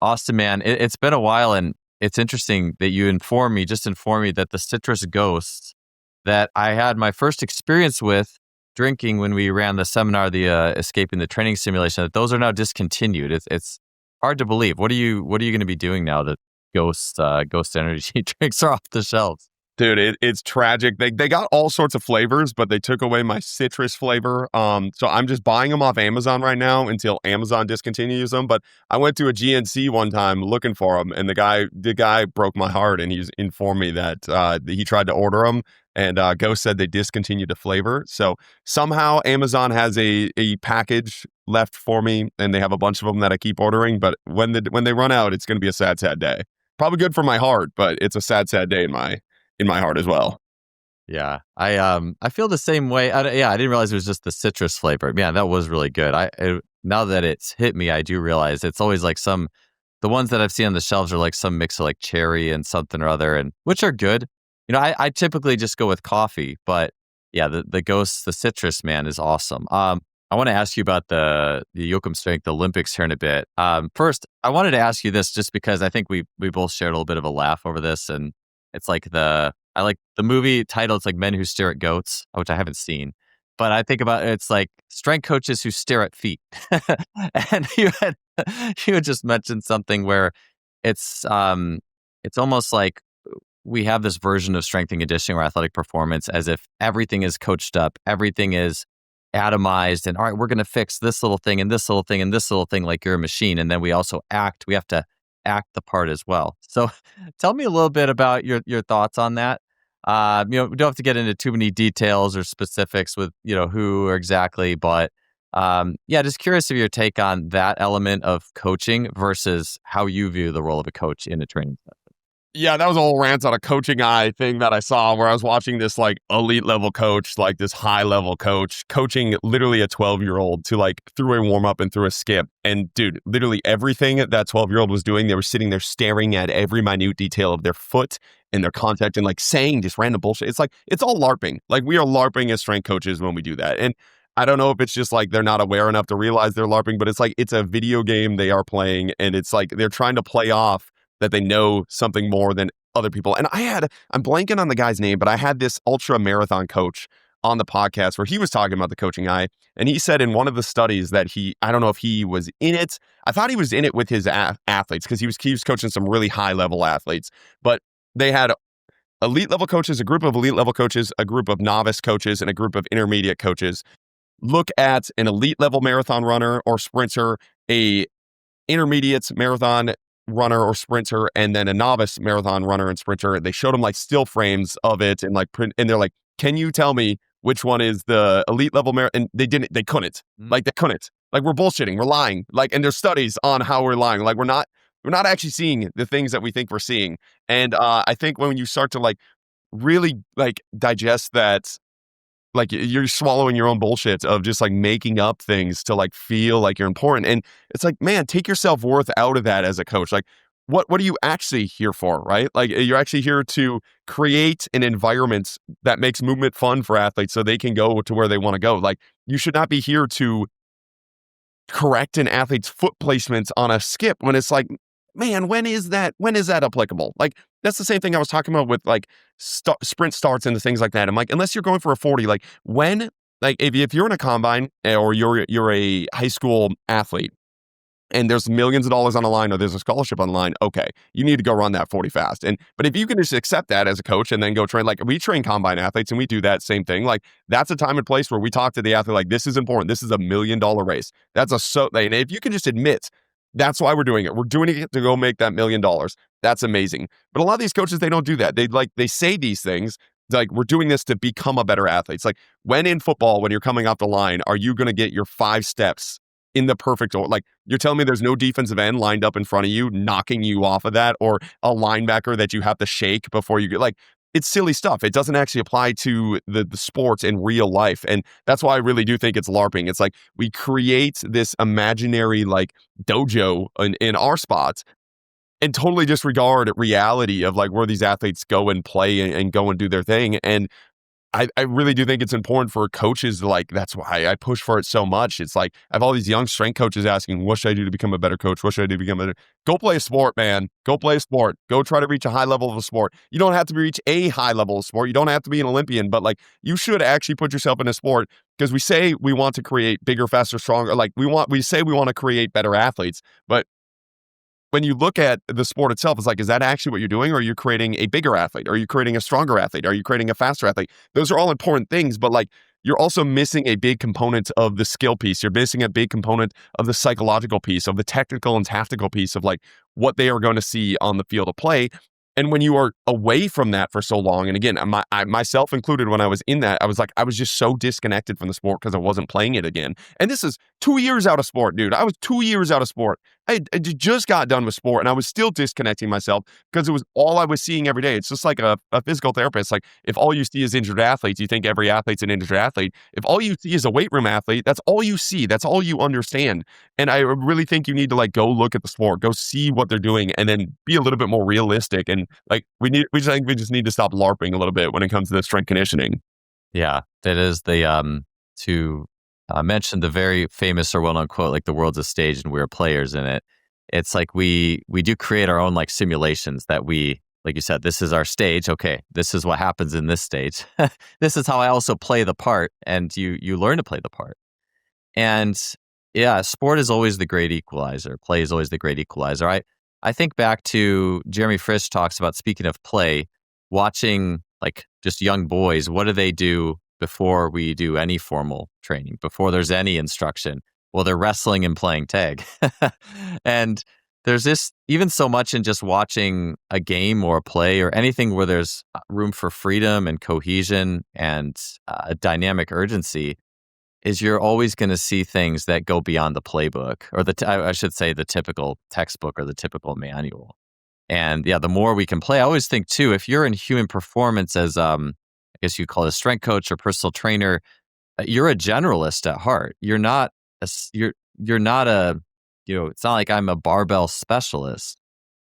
Austin, man, it's been a while, and it's interesting that you informed me that the citrus ghosts that I had my first experience with drinking when we ran the seminar, the escaping the training simulation, that those are now discontinued. It's hard to believe. What are you going to be doing now that ghost energy drinks are off the shelves? Dude, it's tragic. They got all sorts of flavors, but they took away my citrus flavor. So I'm just buying them off Amazon right now until Amazon discontinues them. But I went to a GNC one time looking for them, and the guy broke my heart, and he's informed me that he tried to order them, and Ghost said they discontinued the flavor. So somehow Amazon has a package left for me, and they have a bunch of them that I keep ordering. But when they run out, it's going to be a sad, sad day. Probably good for my heart, but it's a sad, sad day in my heart as well. Yeah, I feel the same way. I didn't realize it was just the citrus flavor. Yeah, that was really good. Now that it's hit me, I do realize it's always like the ones that I've seen on the shelves are like some mix of like cherry and something or other, and which are good. I typically just go with coffee, but yeah, the citrus, man, is awesome. I want to ask you about the Jochum Strength Olympics here in a bit. First, I wanted to ask you this just because I think we both shared a little bit of a laugh over this, and it's like I like the movie title. It's like Men Who Stare at Goats, which I haven't seen, but I think about it's like strength coaches who stare at feet. And you had just mentioned something where it's almost like we have this version of strength and conditioning or athletic performance as if everything is coached up, everything is atomized, and all right, we're going to fix this little thing and this little thing and this little thing like you're a machine, and then we have to act the part as well. So tell me a little bit about your thoughts on that. We don't have to get into too many details or specifics with, who exactly, but just curious of your take on that element of coaching versus how you view the role of a coach in a training session. Yeah, that was a whole rant on a coaching eye thing that I saw where I was watching this like elite level coach, like this high level coach coaching literally a 12-year-old to like through a warm up and through a skip. And dude, literally everything that 12-year-old was doing, they were sitting there staring at every minute detail of their foot and their contact and like saying just random bullshit. It's like, it's all LARPing. Like we are LARPing as strength coaches when we do that. And I don't know if it's just like they're not aware enough to realize they're LARPing, but it's like it's a video game they are playing, and it's like they're trying to play off that they know something more than other people. And I'm blanking on the guy's name, but I had this ultra marathon coach on the podcast where he was talking about the coaching eye. And he said in one of the studies that I don't know if he was in it. I thought he was in it with his athletes because he was coaching some really high level athletes, but they had elite level coaches, a group of elite level coaches, a group of novice coaches, and a group of intermediate coaches. Look at an elite level marathon runner or sprinter, a intermediate marathon runner or sprinter, and then a novice marathon runner and sprinter. They showed them like still frames of it and like print, and they're like, can you tell me which one is the elite level and they couldn't. Like they couldn't. Like we're bullshitting, we're lying. Like, and there's studies on how we're lying. Like we're not actually seeing the things that we think we're seeing. And I think when you start to like really like digest that, like you're swallowing your own bullshit of just like making up things to like feel like you're important. And it's like, man, take your self-worth out of that as a coach. Like what are you actually here for, right? Like you're actually here to create an environment that makes movement fun for athletes so they can go to where they want to go. Like you should not be here to correct an athlete's foot placements on a skip when it's like, man, when is that applicable? Like that's the same thing I was talking about with like sprint starts and the things like that. I'm like, unless you're going for a 40, like when, like if you're in a combine or you're a high school athlete and there's millions of dollars on the line or there's a scholarship on the line, okay, you need to go run that 40 fast. But if you can just accept that as a coach and then go train, like we train combine athletes and we do that same thing, like that's a time and place where we talk to the athlete, like this is important. This is $1 million race. And if you can just admit that's why we're doing it. We're doing it to go make that $1 million. That's amazing. But a lot of these coaches, they don't do that. They say these things like we're doing this to become a better athlete. It's like when in football, when you're coming off the line, are you going to get your 5 steps in the perfect order? Like you're telling me there's no defensive end lined up in front of you, knocking you off of that, or a linebacker that you have to shake before you get like, it's silly stuff. It doesn't actually apply to the sports in real life. And that's why I really do think it's LARPing. It's like we create this imaginary like dojo in our spots and totally disregard reality of like where these athletes go and play and go and do their thing. And I really do think it's important for coaches to like, that's why I push for it so much. It's like, I have all these young strength coaches asking, what should I do to become a better coach? What should I do to become a better? Go play a sport, man. Go play a sport. Go try to reach a high level of a sport. You don't have to reach a high level of sport. You don't have to be an Olympian, but like, you should actually put yourself in a sport, because we say we want to create bigger, faster, stronger. Like we say we want to create better athletes, but when you look at the sport itself, it's like, is that actually what you're doing? Or are you creating a bigger athlete? Are you creating a stronger athlete? Are you creating a faster athlete? Those are all important things, but like, you're also missing a big component of the skill piece. You're missing a big component of the psychological piece, of the technical and tactical piece of like what they are going to see on the field of play. And when you are away from that for so long, and again, myself included, when I was in that, I was like, I was just so disconnected from the sport because I wasn't playing it again. And this is 2 years out of sport, dude. I was 2 years out of sport. I just got done with sport, and I was still disconnecting myself because it was all I was seeing every day. It's just like a physical therapist. Like, if all you see is injured athletes, you think every athlete's an injured athlete. If all you see is a weight room athlete, that's all you see. That's all you understand. And I really think you need to like go look at the sport, go see what they're doing, and then be a little bit more realistic. And like, we just need to stop LARPing a little bit when it comes to the strength conditioning. Yeah, that is the to mention the very famous or well-known quote, like the world's a stage and we're players in it. It's like we do create our own like simulations that we, like you said, this is our stage. Okay, this is what happens in this stage. This is how I also play the part, and you learn to play the part. And yeah, sport is always the great equalizer. Play is always the great equalizer. I think back to Jeremy Frisch talks about, speaking of play, watching like just young boys. What do they do before we do any formal training, before there's any instruction? Well, they're wrestling and playing tag. And there's this, even so much in just watching a game or a play or anything where there's room for freedom and cohesion and a dynamic urgency, is you're always going to see things that go beyond the playbook, or I should say the typical textbook or the typical manual. And yeah, the more we can play, I always think too, if you're in human performance as, I guess you call it a strength coach or personal trainer, you're a generalist at heart. You're not you're not a, it's not like I'm a barbell specialist.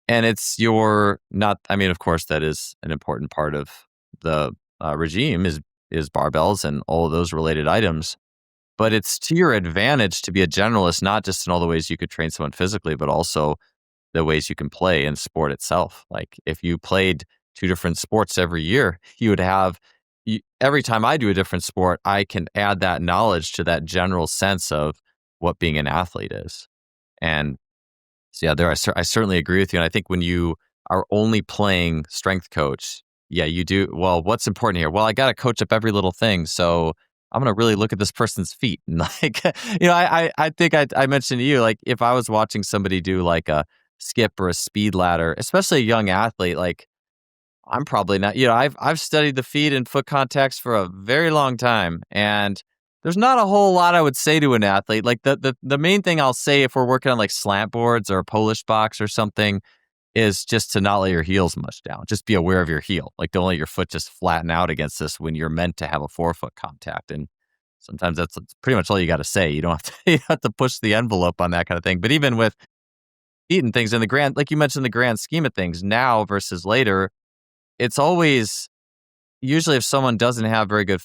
And you're not, I mean, of course, that is an important part of the regime is barbells and all of those related items. But it's to your advantage to be a generalist, not just in all the ways you could train someone physically, but also the ways you can play in sport itself. Like if you played 2 different sports every year, you would have, every time I do a different sport, I can add that knowledge to that general sense of what being an athlete is. And so yeah, I certainly agree with you. And I think when you are only playing strength coach, yeah, you do. Well, what's important here? Well, I got to coach up every little thing. So I'm going to really look at this person's feet. And like, I think I mentioned to you, like if I was watching somebody do like a skip or a speed ladder, especially a young athlete, like I'm probably not, I've studied the feet and foot contacts for a very long time. And there's not a whole lot I would say to an athlete. Like the main thing I'll say if we're working on like slant boards or a Polish box or something is just to not let your heels much down. Just be aware of your heel. Like don't let your foot just flatten out against this when you're meant to have a forefoot contact. And sometimes that's pretty much all you got to say. You don't have to, you have to push the envelope on that kind of thing. But even with eating things in the grand, like you mentioned, the grand scheme of things now versus later, it's always, usually if someone doesn't have very good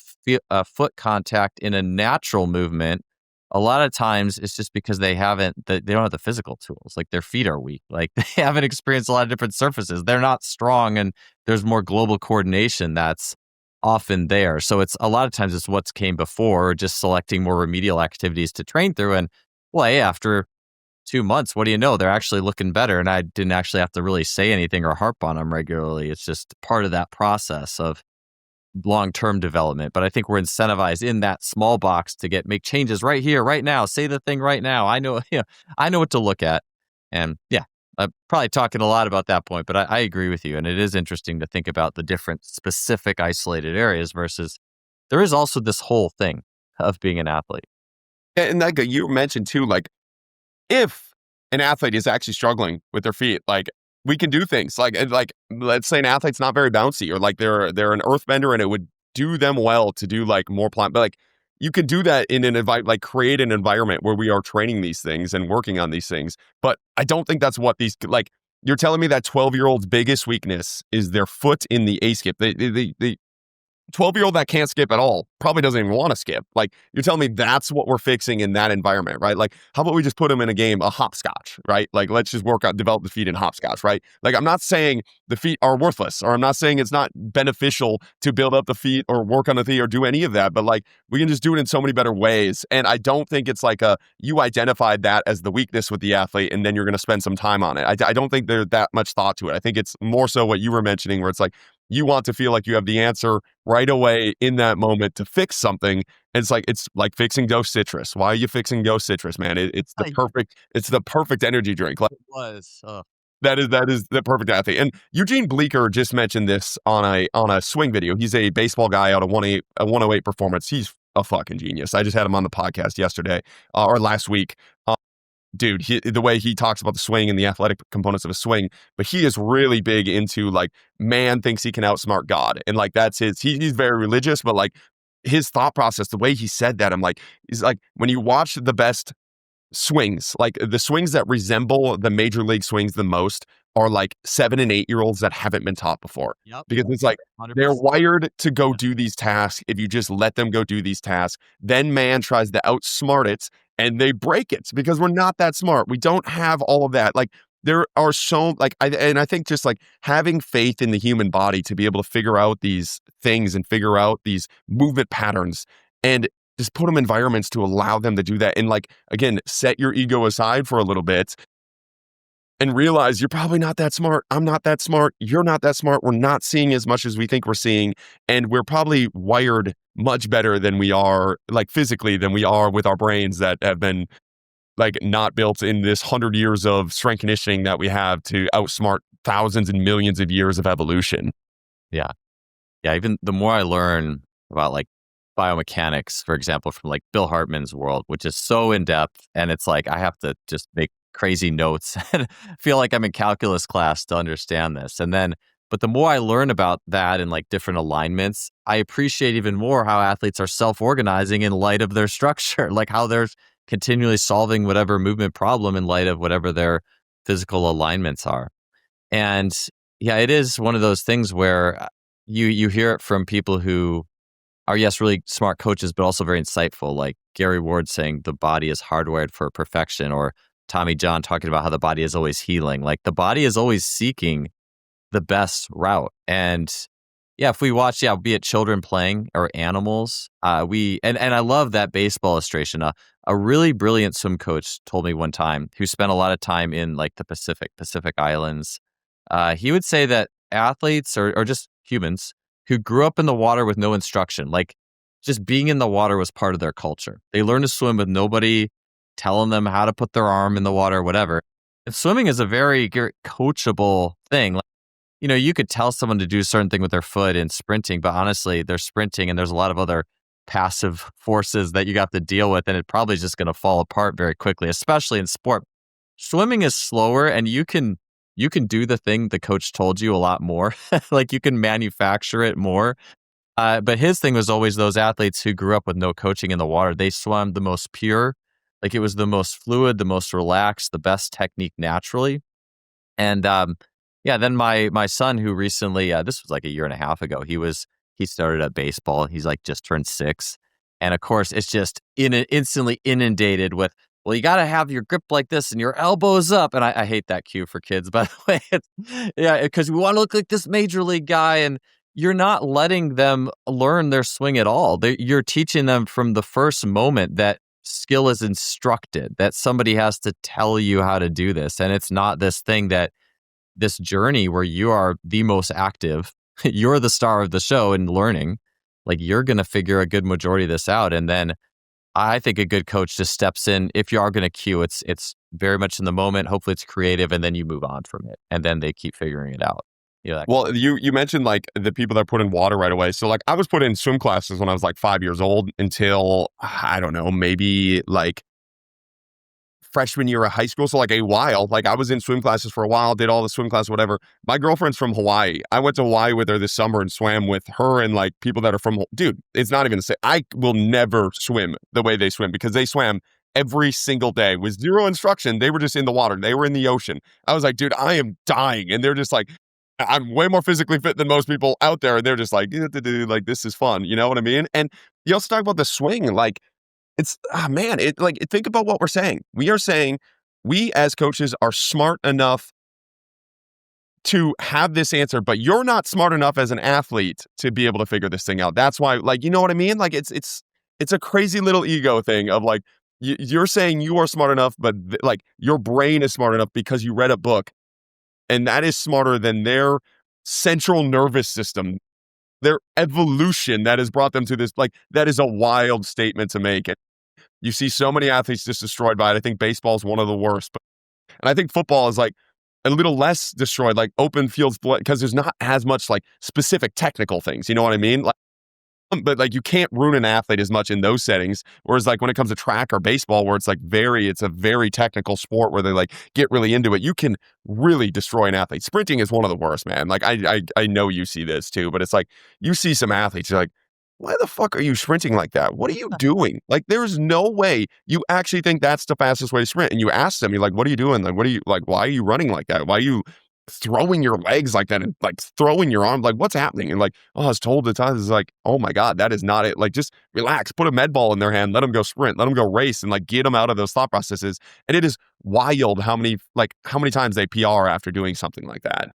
foot contact in a natural movement, a lot of times it's just because they don't have the physical tools. Like their feet are weak. Like they haven't experienced a lot of different surfaces. They're not strong, and there's more global coordination that's often there. So it's a lot of times it's what's came before, or just selecting more remedial activities to train through. And well, hey, after 2 months, what do you know? They're actually looking better. And I didn't actually have to really say anything or harp on them regularly. It's just part of that process of long-term development. But I think we're incentivized in that small box to make changes right here, right now. Say the thing right now. I know, I know what to look at. And yeah, I'm probably talking a lot about that point, but I agree with you. And it is interesting to think about the different specific isolated areas versus there is also this whole thing of being an athlete. And like you mentioned too, like if an athlete is actually struggling with their feet, like we can do things like let's say an athlete's not very bouncy, or like they're an earthbender and it would do them well to do like more plant, but like you could do that in like create an environment where we are training these things and working on these things. But I don't think that's what these, like you're telling me that 12-year-old's biggest weakness is their foot in the A skip. 12-year-old that can't skip at all probably doesn't even want to skip. Like, you're telling me that's what we're fixing in that environment, right? Like, how about we just put them in a game, a hopscotch, right? Like, let's just work out, develop the feet in hopscotch, right? Like, I'm not saying the feet are worthless, or I'm not saying it's not beneficial to build up the feet or work on the feet or do any of that, but like, we can just do it in so many better ways. And I don't think it's like you identified that as the weakness with the athlete and then you're going to spend some time on it. I don't think there's that much thought to it. I think it's more so what you were mentioning, where it's like, you want to feel like you have the answer right away in that moment to fix something. And it's like fixing Dose Citrus. Why are you fixing Dose Citrus, man? It's the perfect energy drink. Like, It was. that is the perfect athlete. And Eugene Bleecker just mentioned this on a swing video. He's a baseball guy out of 108 Performance. He's a fucking genius. I just had him on the podcast yesterday or last week. Dude, the way he talks about the swing and the athletic components of a swing, but he is really big into like, man thinks he can outsmart God. And like, that's he's very religious, but like his thought process, the way he said that, I'm like, he's like, when you watch the best swings, like the swings that resemble the major league swings the most are like 7 and 8-year-olds that haven't been taught before. Yep. Because it's like, 100%. they're wired to go do these tasks. If you just let them go do these tasks, then man tries to outsmart it and they break it because we're not that smart. We don't have all of that. Like, there are so like, I think just like having faith in the human body to be able to figure out these things and figure out these movement patterns and just put them in environments to allow them to do that. And like, again, set your ego aside for a little bit and realize you're probably not that smart. I'm not that smart. You're not that smart. We're not seeing as much as we think we're seeing. And we're probably wired much better than we are, like physically, than we are with our brains that have been like not built in this 100 years of strength conditioning that we have to outsmart thousands and millions of years of evolution. Yeah. Yeah. Even the more I learn about like biomechanics, for example, from like Bill Hartman's world, which is so in depth, and it's like I have to just make crazy notes and feel like I'm in calculus class to understand this. And then, but the more I learn about that and like different alignments, I appreciate even more how athletes are self-organizing in light of their structure, like how they're continually solving whatever movement problem in light of whatever their physical alignments are. And yeah, it is one of those things where you hear it from people who are, yes, really smart coaches, but also very insightful, like Gary Ward saying the body is hardwired for perfection, or Tommy John talking about how the body is always healing. Like the body is always seeking the best route. And yeah, if we watch, be it children playing or animals, and I love that baseball illustration. A really brilliant swim coach told me one time, who spent a lot of time in like the Pacific Islands. He would say that athletes or just humans who grew up in the water with no instruction, like just being in the water was part of their culture. They learned to swim with nobody telling them how to put their arm in the water or whatever. And swimming is a very coachable thing. Like, you could tell someone to do a certain thing with their foot in sprinting, but honestly, they're sprinting and there's a lot of other passive forces that you have to deal with, and it's probably just going to fall apart very quickly, especially in sport. Swimming is slower, and you can do the thing the coach told you a lot more. Like you can manufacture it more. But his thing was always those athletes who grew up with no coaching in the water. They swam the most pure, like it was the most fluid, the most relaxed, the best technique naturally. And then my son, who recently, this was like a year and a half ago, he started at baseball. He's like just turned 6. And of course, it's just instantly inundated with, well, you got to have your grip like this and your elbows up. And I hate that cue for kids, by the way. Because we want to look like this major league guy. And you're not letting them learn their swing at all. You're teaching them from the first moment that skill is instructed, that somebody has to tell you how to do this. And it's not this thing this journey where you are the most active, you're the star of the show in learning. Like you're going to figure a good majority of this out. And then I think a good coach just steps in. If you are going to cue, it's very much in the moment. Hopefully it's creative, and then you move on from it. And then they keep figuring it out. Well, you mentioned like the people that put in water right away. So like I was put in swim classes when I was like 5 years old until, I don't know, maybe like freshman year of high school. So like a while, like I was in swim classes for a while, did all the swim class, whatever. My girlfriend's from Hawaii. I went to Hawaii with her this summer and swam with her and like people that are from, dude, it's not even the same. I will never swim the way they swim because they swam every single day with zero instruction. They were just in the water. They were in the ocean. I was like, dude, I am dying. And they're just like, I'm way more physically fit than most people out there. And they're just like, like, this is fun. You know what I mean? And you also talk about the swing. Like, it's, man, think about what we're saying. We are saying we as coaches are smart enough to have this answer, but you're not smart enough as an athlete to be able to figure this thing out. That's why, like, you know what I mean? Like, it's a crazy little ego thing of like, you're saying you are smart enough, but like your brain is smart enough because you read a book, and that is smarter than their central nervous system, their evolution that has brought them to this. Like, that is a wild statement to make. And you see so many athletes just destroyed by it. I think baseball is one of the worst, and I think football is like a little less destroyed, like open fields, because there's not as much like specific technical things. You know what I mean? Like, but like you can't ruin an athlete as much in those settings. Whereas like when it comes to track or baseball, where it's a very technical sport where they like get really into it, you can really destroy an athlete. Sprinting is one of the worst, man. Like I know you see this too, but it's like you see some athletes, you're like, why the fuck are you sprinting like that? What are you doing? Like, there's no way you actually think that's the fastest way to sprint. And you ask them, you're like, what are you doing? Like, why are you running like that? Why are you throwing your legs like that and like throwing your arm? Like, what's happening? And like, oh, I was told the time. It's like, oh my God, that is not it. Like, just relax, put a med ball in their hand, let them go sprint, let them go race, and like get them out of those thought processes. And it is wild how many times they PR after doing something like that.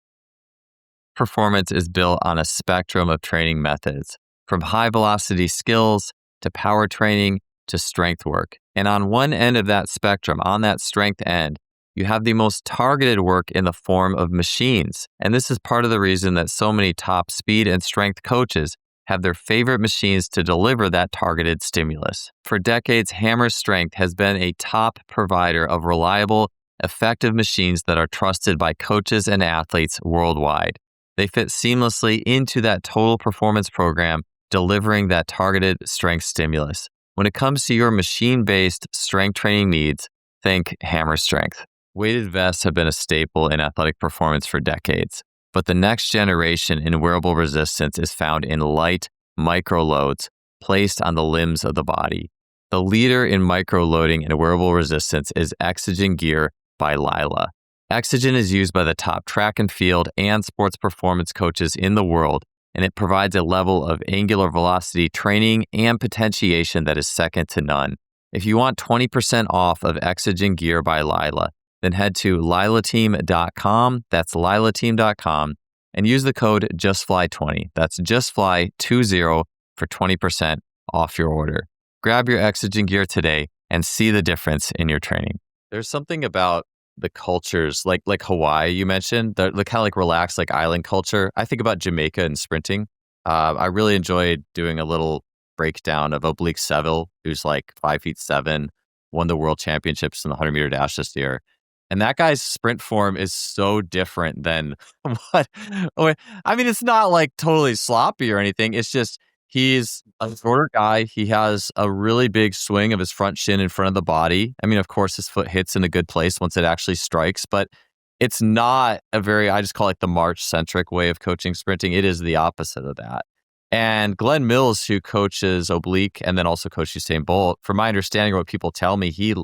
Performance is built on a spectrum of training methods, from high velocity skills to power training to strength work. And on one end of that spectrum, on that strength end, you have the most targeted work in the form of machines. And this is part of the reason that so many top speed and strength coaches have their favorite machines to deliver that targeted stimulus. For decades, Hammer Strength has been a top provider of reliable, effective machines that are trusted by coaches and athletes worldwide. They fit seamlessly into that total performance program, delivering that targeted strength stimulus. When it comes to your machine-based strength training needs, think Hammer Strength. Weighted vests have been a staple in athletic performance for decades, but the next generation in wearable resistance is found in light micro-loads placed on the limbs of the body. The leader in micro-loading and wearable resistance is Exogen Gear by Lila. Exogen is used by the top track and field and sports performance coaches in the world, and it provides a level of angular velocity training and potentiation that is second to none. If you want 20% off of Exogen Gear by Lila, then head to lilateam.com, that's lilateam.com, and use the code JustFly20, that's JustFly20 for 20% off your order. Grab your Exogen Gear today and see the difference in your training. There's something about the cultures, like Hawaii, you mentioned, the kind of like relaxed, like island culture. I think about Jamaica and sprinting. I really enjoyed doing a little breakdown of Oblique Seville, who's like 5'7", won the world championships in the 100-meter dash this year. And that guy's sprint form is so different than what, I mean, it's not like totally sloppy or anything. It's just, he's a shorter guy. He has a really big swing of his front shin in front of the body. I mean, of course, his foot hits in a good place once it actually strikes, but it's not a very, I just call it the March-centric way of coaching sprinting. It is the opposite of that. And Glenn Mills, who coaches Oblique and then also coaches Usain Bolt, from my understanding, what people tell me, he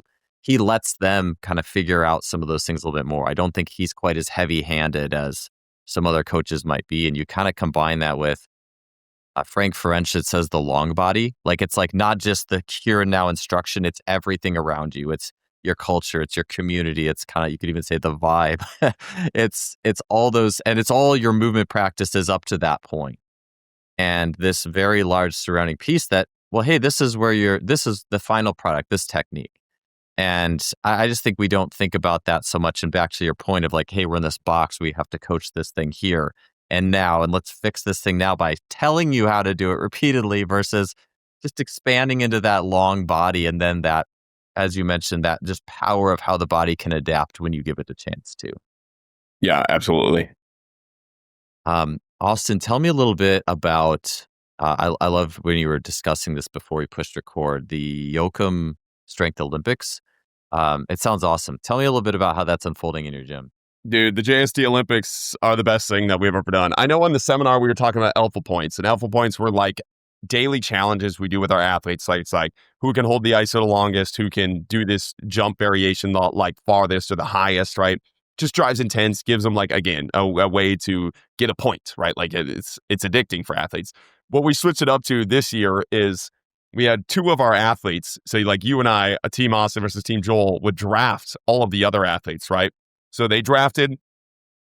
lets them kind of figure out some of those things a little bit more. I don't think he's quite as heavy-handed as some other coaches might be. And you kind of combine that with Frank Ferencz says the long body. Like, it's like not just the here and now instruction, it's everything around you. It's your culture, it's your community, it's kind of, you could even say the vibe. it's all those, and it's all your movement practices up to that point. And this very large surrounding piece that, well, hey, this is the final product, this technique. And I just think we don't think about that so much. And back to your point of like, hey, we're in this box, we have to coach this thing here and now, and let's fix this thing now by telling you how to do it repeatedly versus just expanding into that long body. And then that, as you mentioned, that just power of how the body can adapt when you give it a chance to. Yeah, absolutely. Austin, tell me a little bit about, I love when you were discussing this before we pushed record, the Jochum Strength Olympics. It sounds awesome. Tell me a little bit about how that's unfolding in your gym. Dude, the JST Olympics are the best thing that we've ever done. I know in the seminar we were talking about alpha points, and alpha points were like daily challenges we do with our athletes. Like, it's like who can hold the iso the longest, who can do this jump variation the like farthest or the highest, right? just drives intense, gives them like, again, a way to get a point, right? Like it's addicting for athletes. What we switched it up to this year is we had two of our athletes, so like you and I, a team Austin versus team Joel, would draft all of the other athletes, right? So they drafted,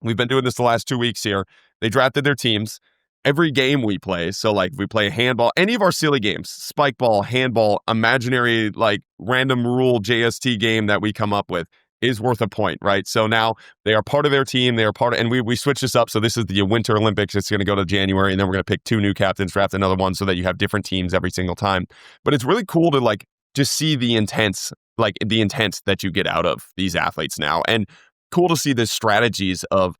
we've been doing this the last 2 weeks here. They drafted their teams. Every game we play, so like we play handball, any of our silly games, spike ball, handball, imaginary, like random rule JST game that we come up with is worth a point, right? So now they are part of their team. They are part of, and we switch this up. So this is the Winter Olympics. It's going to go to January, and then we're going to pick 2 new captains, draft another one so that you have different teams every single time. But it's really cool to like just see the intent that you get out of these athletes now. And cool to see the strategies of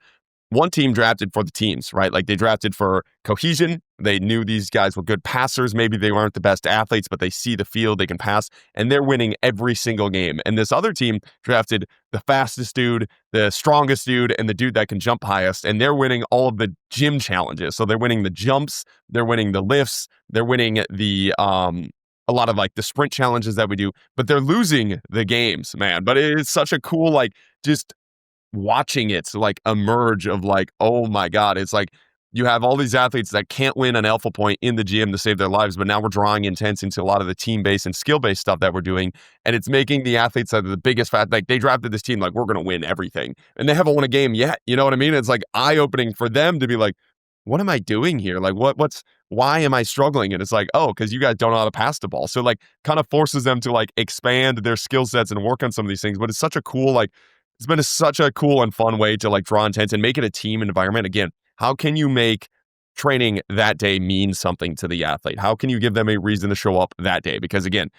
one team drafted for the teams, right? Like they drafted for cohesion. They knew these guys were good passers. Maybe they weren't the best athletes, but they see the field, they can pass, and they're winning every single game. And this other team drafted the fastest dude, the strongest dude, and the dude that can jump highest. And they're winning all of the gym challenges. So they're winning the jumps, they're winning the lifts, they're winning the a lot of like the sprint challenges that we do, but they're losing the games, man. But it's such a cool, like, just watching it like emerge of like, oh my God, it's like you have all these athletes that can't win an alpha point in the gym to save their lives, but now we're drawing intense into a lot of the team-based and skill-based stuff that we're doing, and it's making the athletes that are the biggest like they drafted this team like we're going to win everything, and they haven't won a game yet. You know what I mean? It's like eye-opening for them to be like, what am I doing here? Like why am I struggling? And it's like, oh, because you guys don't know how to pass the ball. So like kind of forces them to like expand their skill sets and work on some of these things. But it's such a cool, like, it's been such a cool and fun way to like draw intent and make it a team environment. Again, how can you make training that day mean something to the athlete? How can you give them a reason to show up that day? Because again,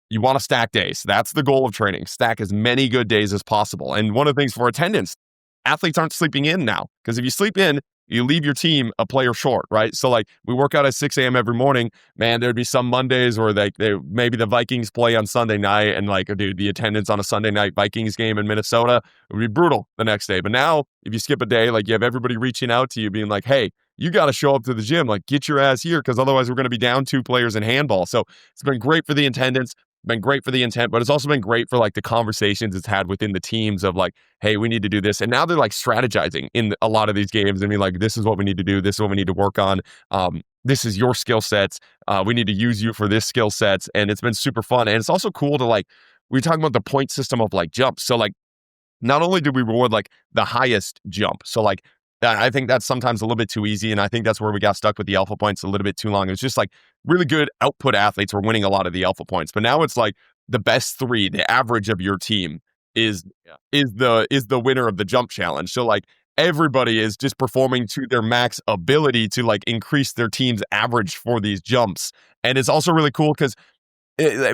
you want to stack days. That's the goal of training. Stack as many good days as possible. And one of the things for attendance, athletes aren't sleeping in now. Because if you sleep in, you leave your team a player short, right? So like we work out at 6 a.m. every morning. Man, there'd be some Mondays where they maybe the Vikings play on Sunday night, and like, dude, the attendance on a Sunday night Vikings game in Minnesota would be brutal the next day. But now if you skip a day, like you have everybody reaching out to you being like, hey, you got to show up to the gym, like get your ass here, because otherwise we're going to be down 2 players in handball. So it's been great for the attendance, been great for the intent, but it's also been great for like the conversations it's had within the teams of like, hey, we need to do this. And now they're like strategizing in a lot of these games. I mean, like, this is what we need to do. This is what we need to work on. This is your skill sets. We need to use you for this skill sets. And it's been super fun. And it's also cool to like, we're talking about the point system of like jumps. So like, not only do we reward like the highest jump, so like, I think that's sometimes a little bit too easy. And I think that's where we got stuck with the alpha points a little bit too long. It was just like really good output athletes were winning a lot of the alpha points. But now it's like the best 3, the average of your team is the winner of the jump challenge. So like everybody is just performing to their max ability to like increase their team's average for these jumps. And it's also really cool because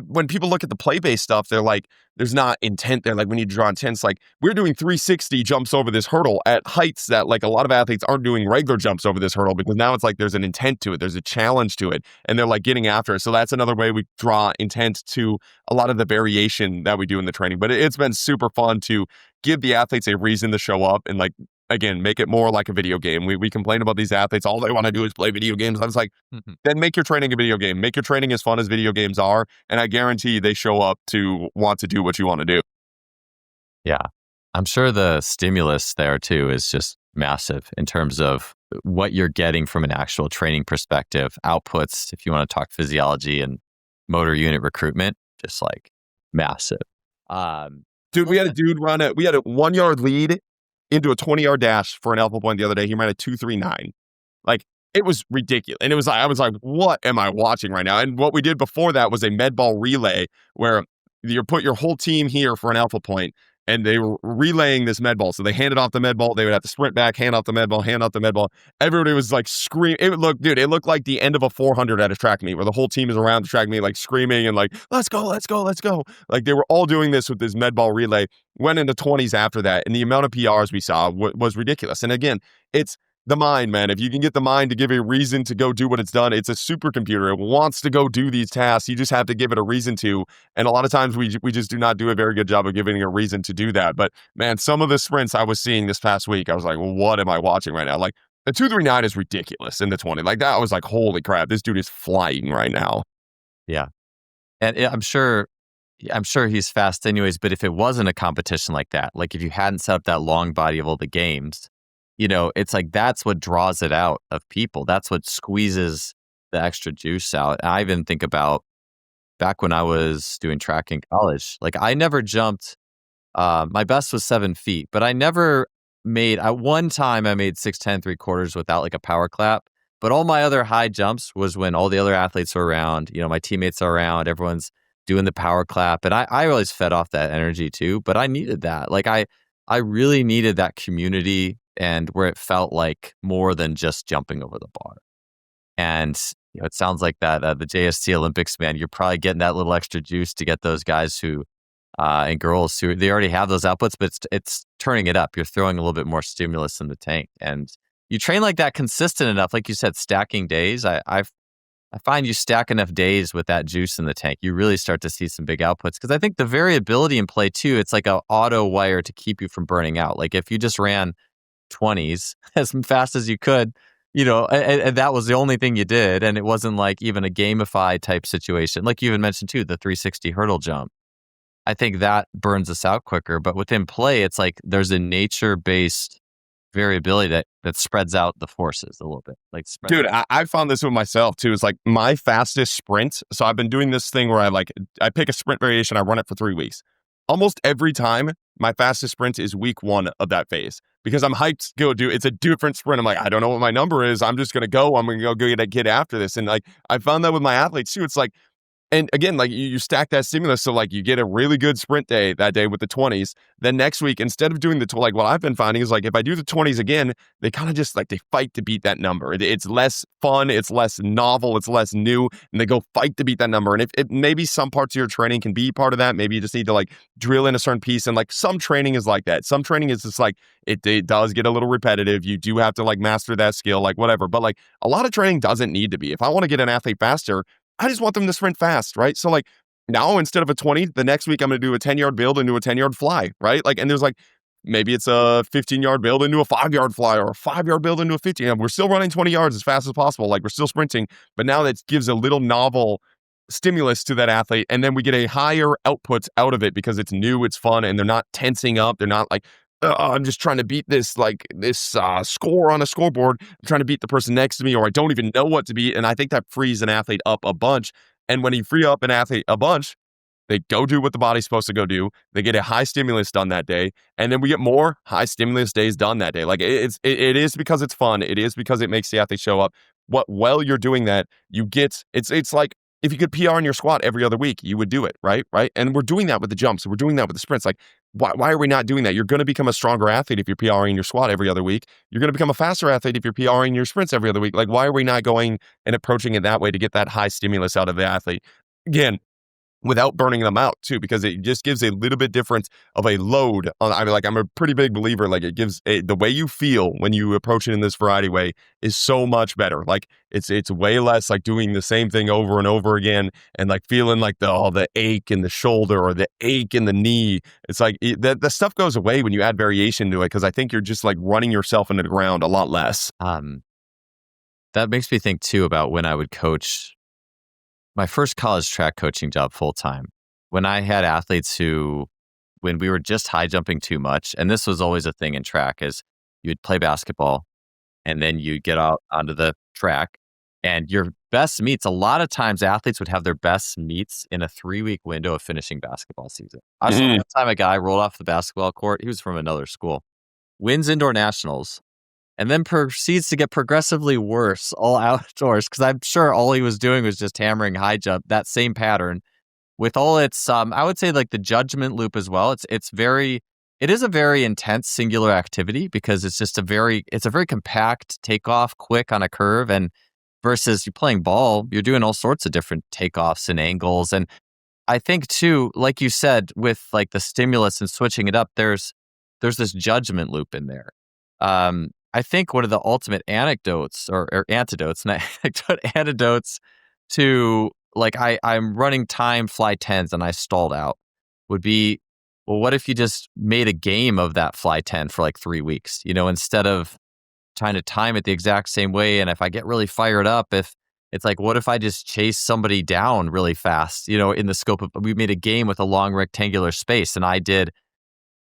when people look at the play-based stuff, they're like, there's not intent there. Like we need to draw intent. It's like we're doing 360 jumps over this hurdle at heights that like a lot of athletes aren't doing regular jumps over this hurdle, because now it's like there's an intent to it. There's a challenge to it, and they're like getting after it. So that's another way we draw intent to a lot of the variation that we do in the training. But it's been super fun to give the athletes a reason to show up and like, again, make it more like a video game. We complain about these athletes. All they want to do is play video games. I was like, then make your training a video game. Make your training as fun as video games are. And I guarantee they show up to want to do what you want to do. Yeah. I'm sure the stimulus there too is just massive in terms of what you're getting from an actual training perspective, outputs, if you want to talk physiology and motor unit recruitment, just like massive. Dude, we had a dude we had a 1 yard lead into a 20-yard dash for an alpha point the other day. He ran a 2:39. Like, it was ridiculous. And it was like, I was like, what am I watching right now? And what we did before that was a med ball relay where you put your whole team here for an alpha point, and they were relaying this med ball. So they handed off the med ball. They would have to sprint back, hand off the med ball, hand off the med ball. Everybody was like screaming. It looked like the end of a 400 at a track meet where the whole team is around the track meet, like screaming and like, let's go, let's go, let's go. Like they were all doing this with this med ball relay. Went into 20s after that. And the amount of PRs we saw was ridiculous. And again, it's the mind, man. If you can get the mind to give a reason to go do what it's done, it's a supercomputer. It wants to go do these tasks. You just have to give it a reason to. And a lot of times we just do not do a very good job of giving it a reason to do that. But man, some of the sprints I was seeing this past week, I was like, well, what am I watching right now? Like the 2:39 is ridiculous in the 20. Like that, I was like, holy crap, this dude is flying right now. Yeah. And I'm sure I'm sure he's fast anyways, but if it wasn't a competition like that, like if you hadn't set up that long body of all the games, it's like that's what draws it out of people. That's what squeezes the extra juice out. I even think about back when I was doing track in college, like I never jumped. My best was 7 feet, but I never made, at one time I made 6'10" 3/4 without like a power clap. But all my other high jumps was when all the other athletes are around, my teammates are around, everyone's doing the power clap. And I always fed off that energy too, but I needed that. Like I really needed that community and where it felt like more than just jumping over the bar. And it sounds like that the JST Olympics, man, you're probably getting that little extra juice to get those guys who and girls who they already have those outputs, but it's turning it up. You're throwing a little bit more stimulus in the tank, and you train like that consistent enough. Like you said, stacking days. I find you stack enough days with that juice in the tank, you really start to see some big outputs. Because I think the variability in play too, it's like a auto wire to keep you from burning out. Like if you just ran 20s as fast as you could, and that was the only thing you did, and it wasn't like even a gamified type situation. Like you even mentioned too, the 360 hurdle jump. I think that burns us out quicker. But within play, it's like there's a nature-based variability that spreads out the forces a little bit. Dude, I found this with myself too. It's like my fastest sprint. So I've been doing this thing where I pick a sprint variation, I run it for 3 weeks. Almost every time, my fastest sprint is week 1 of that phase because I'm hyped to go do. It's a different sprint. I'm like, I don't know what my number is. I'm just gonna go. I'm gonna go get a kid after this. And like I found that with my athletes too. It's like. And again, like you stack that stimulus. So like you get a really good sprint day that day with the 20s. Then next week, instead of doing like what I've been finding is like, if I do the 20s again, they kind of just like, they fight to beat that number. It's less fun. It's less novel. It's less new. And they go fight to beat that number. And if maybe some parts of your training can be part of that, maybe you just need to like drill in a certain piece. And like some training is like that. Some training is just like, it does get a little repetitive. You do have to like master that skill, like whatever. But like a lot of training doesn't need to be. If I want to get an athlete faster, I just want them to sprint fast, right? So like now instead of a 20, the next week I'm going to do a 10-yard build and do a 10-yard fly, right? Like, and there's like, maybe it's a 15-yard build into a 5-yard fly or a 5-yard build into a 15. We're still running 20 yards as fast as possible. Like we're still sprinting, but now that gives a little novel stimulus to that athlete. And then we get a higher output out of it because it's new, it's fun, and they're not tensing up. They're not like, I'm just trying to beat this score on a scoreboard. I'm trying to beat the person next to me, or I don't even know what to beat. And I think that frees an athlete up a bunch. And when you free up an athlete a bunch, they go do what the body's supposed to go do. They get a high stimulus done that day. And then we get more high stimulus days done that day. Like it is because it's fun. It is because it makes the athlete show up. While you're doing that, you get, it's like, if you could PR in your squat every other week, you would do it, right? And we're doing that with the jumps. We're doing that with the sprints. Like, why are we not doing that? You're going to become a stronger athlete if you're PRing your squat every other week. You're going to become a faster athlete if you're PRing your sprints every other week. Like, why are we not going and approaching it that way to get that high stimulus out of the athlete? Again, without burning them out too, because it just gives a little bit different of a load on. I mean, like I'm a pretty big believer. Like it gives the way you feel when you approach it in this variety way is so much better. Like it's way less like doing the same thing over and over again and like feeling like the ache in the shoulder or the ache in the knee. It's like the stuff goes away when you add variation to it, because I think you're just like running yourself into the ground a lot less. That makes me think too about when I would coach my first college track coaching job full time, when I had athletes who, when we were just high jumping too much, and this was always a thing in track, is you'd play basketball and then you'd get out onto the track and your best meets, a lot of times athletes would have their best meets in a 3-week window of finishing basketball season. I saw one time a guy rolled off the basketball court. He was from another school, wins indoor nationals, and then proceeds to get progressively worse all outdoors, because I'm sure all he was doing was just hammering high jump, that same pattern, with all its, I would say like the judgment loop as well. It is a very intense singular activity, because it's a very compact takeoff, quick on a curve, and versus you playing ball, you're doing all sorts of different takeoffs and angles. And I think too, like you said, with like the stimulus and switching it up, there's this judgment loop in there. I think one of the ultimate anecdotes or antidotes, not antidotes to like I'm running time fly 10s and I stalled out would be, well, what if you just made a game of that fly 10 for like 3 weeks, instead of trying to time it the exact same way. And if I get really fired up, if It's like, what if I just chase somebody down really fast, in the scope of, we made a game with a long rectangular space and I did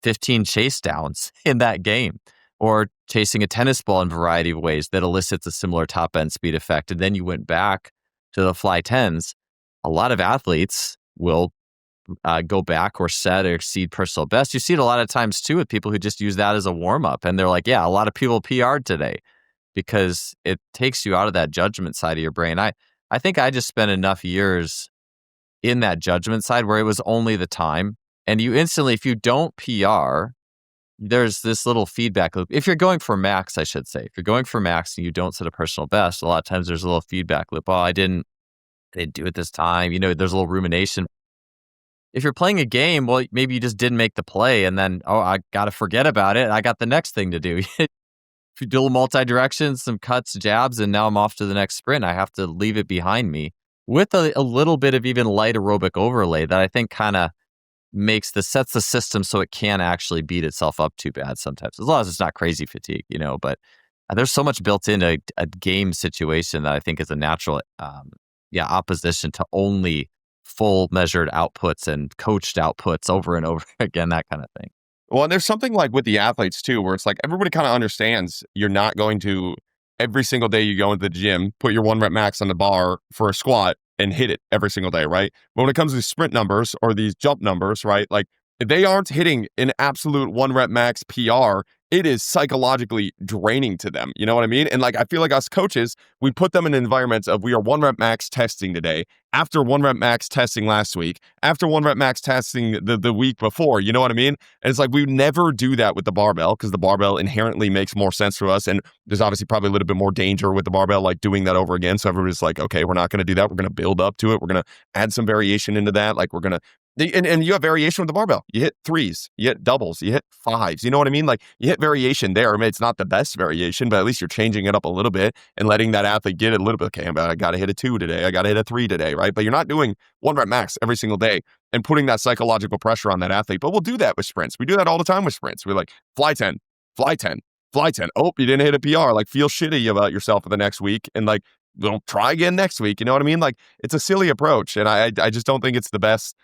15 chase downs in that game, or chasing a tennis ball in a variety of ways that elicits a similar top end speed effect. And then you went back to the fly tens. A lot of athletes will go back or set or exceed personal best. You see it a lot of times too with people who just use that as a warm up. And they're like, yeah, a lot of people PR'd today because it takes you out of that judgment side of your brain. I think I just spent enough years in that judgment side where it was only the time. And you instantly, if you don't PR, there's this little feedback loop. If you're going for max, I should say, if you're going for max and you don't set a personal best, a lot of times there's a little feedback loop. Oh, I didn't do it this time. There's a little rumination. If you're playing a game, well, maybe you just didn't make the play and then, oh, I got to forget about it. I got the next thing to do. If you do a multi-direction, some cuts, jabs, and now I'm off to the next sprint, I have to leave it behind me with a little bit of even light aerobic overlay that I think kind of sets the system so it can actually beat itself up too bad sometimes, as long as it's not crazy fatigue, but there's so much built into a game situation that I think is a natural, opposition to only full measured outputs and coached outputs over and over again, that kind of thing. Well, and there's something like with the athletes too, where it's like everybody kind of understands you're not going to every single day you go into the gym, put your 1 rep max on the bar for a squat and hit it every single day, right? But when it comes to sprint numbers or these jump numbers, right? Like if they aren't hitting an absolute 1 rep max PR, it is psychologically draining to them. You know what I mean? And like, I feel like us coaches, we put them in environments of we are 1 rep max testing today, after 1 rep max testing last week, after 1 rep max testing the week before, you know what I mean? And it's like, we never do that with the barbell because the barbell inherently makes more sense for us. And there's obviously probably a little bit more danger with the barbell, like doing that over again. So everybody's like, okay, we're not going to do that. We're going to build up to it. We're going to add some variation into that. Like we're going to, and you have variation with the barbell. You hit threes, you hit doubles, you hit fives. You know what I mean? Like you hit variation there. I mean, it's not the best variation, but at least you're changing it up a little bit and letting that athlete get it a little bit. Okay, I got to hit a 2 today. I got to hit a 3 today, right? But you're not doing 1 rep max every single day and putting that psychological pressure on that athlete. But we'll do that with sprints. We do that all the time with sprints. We're like, fly 10, fly 10, fly 10. Oh, you didn't hit a PR. Like feel shitty about yourself for the next week. And like, don't try again next week. You know what I mean? Like it's a silly approach. And I just don't think it's the best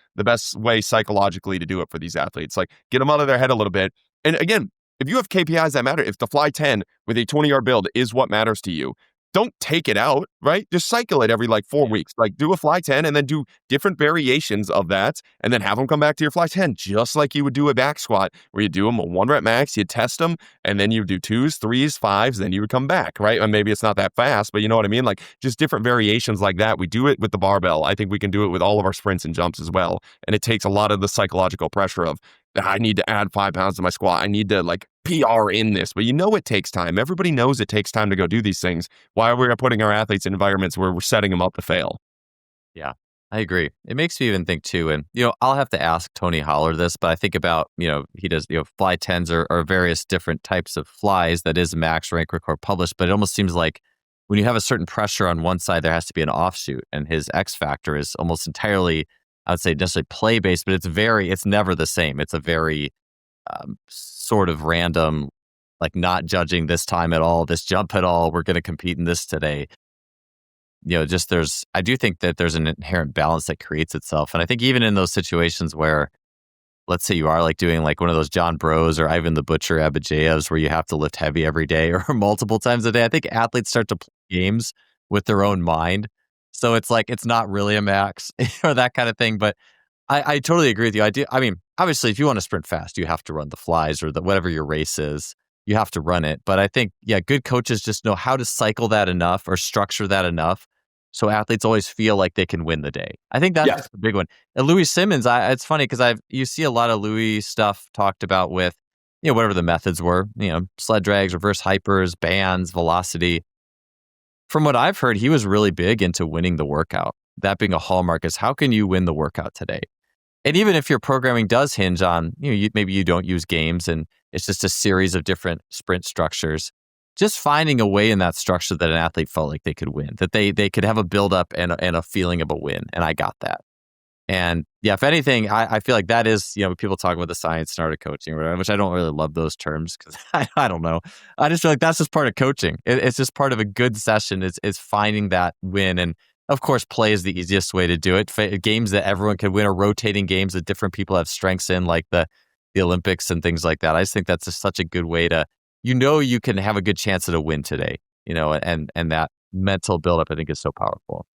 way psychologically to do it for these athletes. Like get them out of their head a little bit. And again, if you have KPIs that matter, if the fly 10 with a 20-yard build is what matters to you, don't take it out, right? Just cycle it every like 4 weeks. Like do a fly 10 and then do different variations of that and then have them come back to your fly 10, just like you would do a back squat where you do them a 1 rep max, you test them, and then you do 2s, 3s, 5s, then you would come back, right? And maybe it's not that fast, but you know what I mean? Like just different variations like that. We do it with the barbell. I think we can do it with all of our sprints and jumps as well. And it takes a lot of the psychological pressure of, I need to add 5 pounds to my squat. I need to like PR in this, but it takes time. Everybody knows it takes time to go do these things. Why are we putting our athletes in environments where we're setting them up to fail? Yeah, I agree. It makes me even think too, and I'll have to ask Tony Holler this, but I think about, he does, fly 10s or various different types of flies that is max rank record published, but it almost seems like when you have a certain pressure on one side, there has to be an offshoot, and his X factor is almost entirely, I would say necessarily play-based, but it's never the same. It's a very sort of random, like not judging this time at all, this jump at all. We're going to compete in this today. I do think that there's an inherent balance that creates itself. And I think even in those situations where, let's say you are like doing like one of those John Bros or Ivan the Butcher Abadjeyevs where you have to lift heavy every day or multiple times a day, I think athletes start to play games with their own mind. So it's like, it's not really a max or that kind of thing. But I totally agree with you. I mean, obviously, if you want to sprint fast, you have to run the flies or whatever your race is. You have to run it. But I think, good coaches just know how to cycle that enough or structure that enough so athletes always feel like they can win the day. I think that's the big one. And Louis Simmons, it's funny because you see a lot of Louis stuff talked about with, whatever the methods were, sled drags, reverse hypers, bands, velocity. From what I've heard, he was really big into winning the workout. That being a hallmark is how can you win the workout today? And even if your programming does hinge on, maybe you don't use games and it's just a series of different sprint structures, just finding a way in that structure that an athlete felt like they could win, that they could have a buildup and a feeling of a win. And I got that. And yeah, if anything, I feel like that is, people talk about the science and art of coaching or whatever, which I don't really love those terms because I don't know. I just feel like that's just part of coaching. It's just part of a good session is finding that win. And of course, play is the easiest way to do it. Games that everyone can win, or rotating games that different people have strengths in, like the Olympics and things like that. I just think that's just such a good way to, you can have a good chance at a win today, and that mental buildup, I think, is so powerful.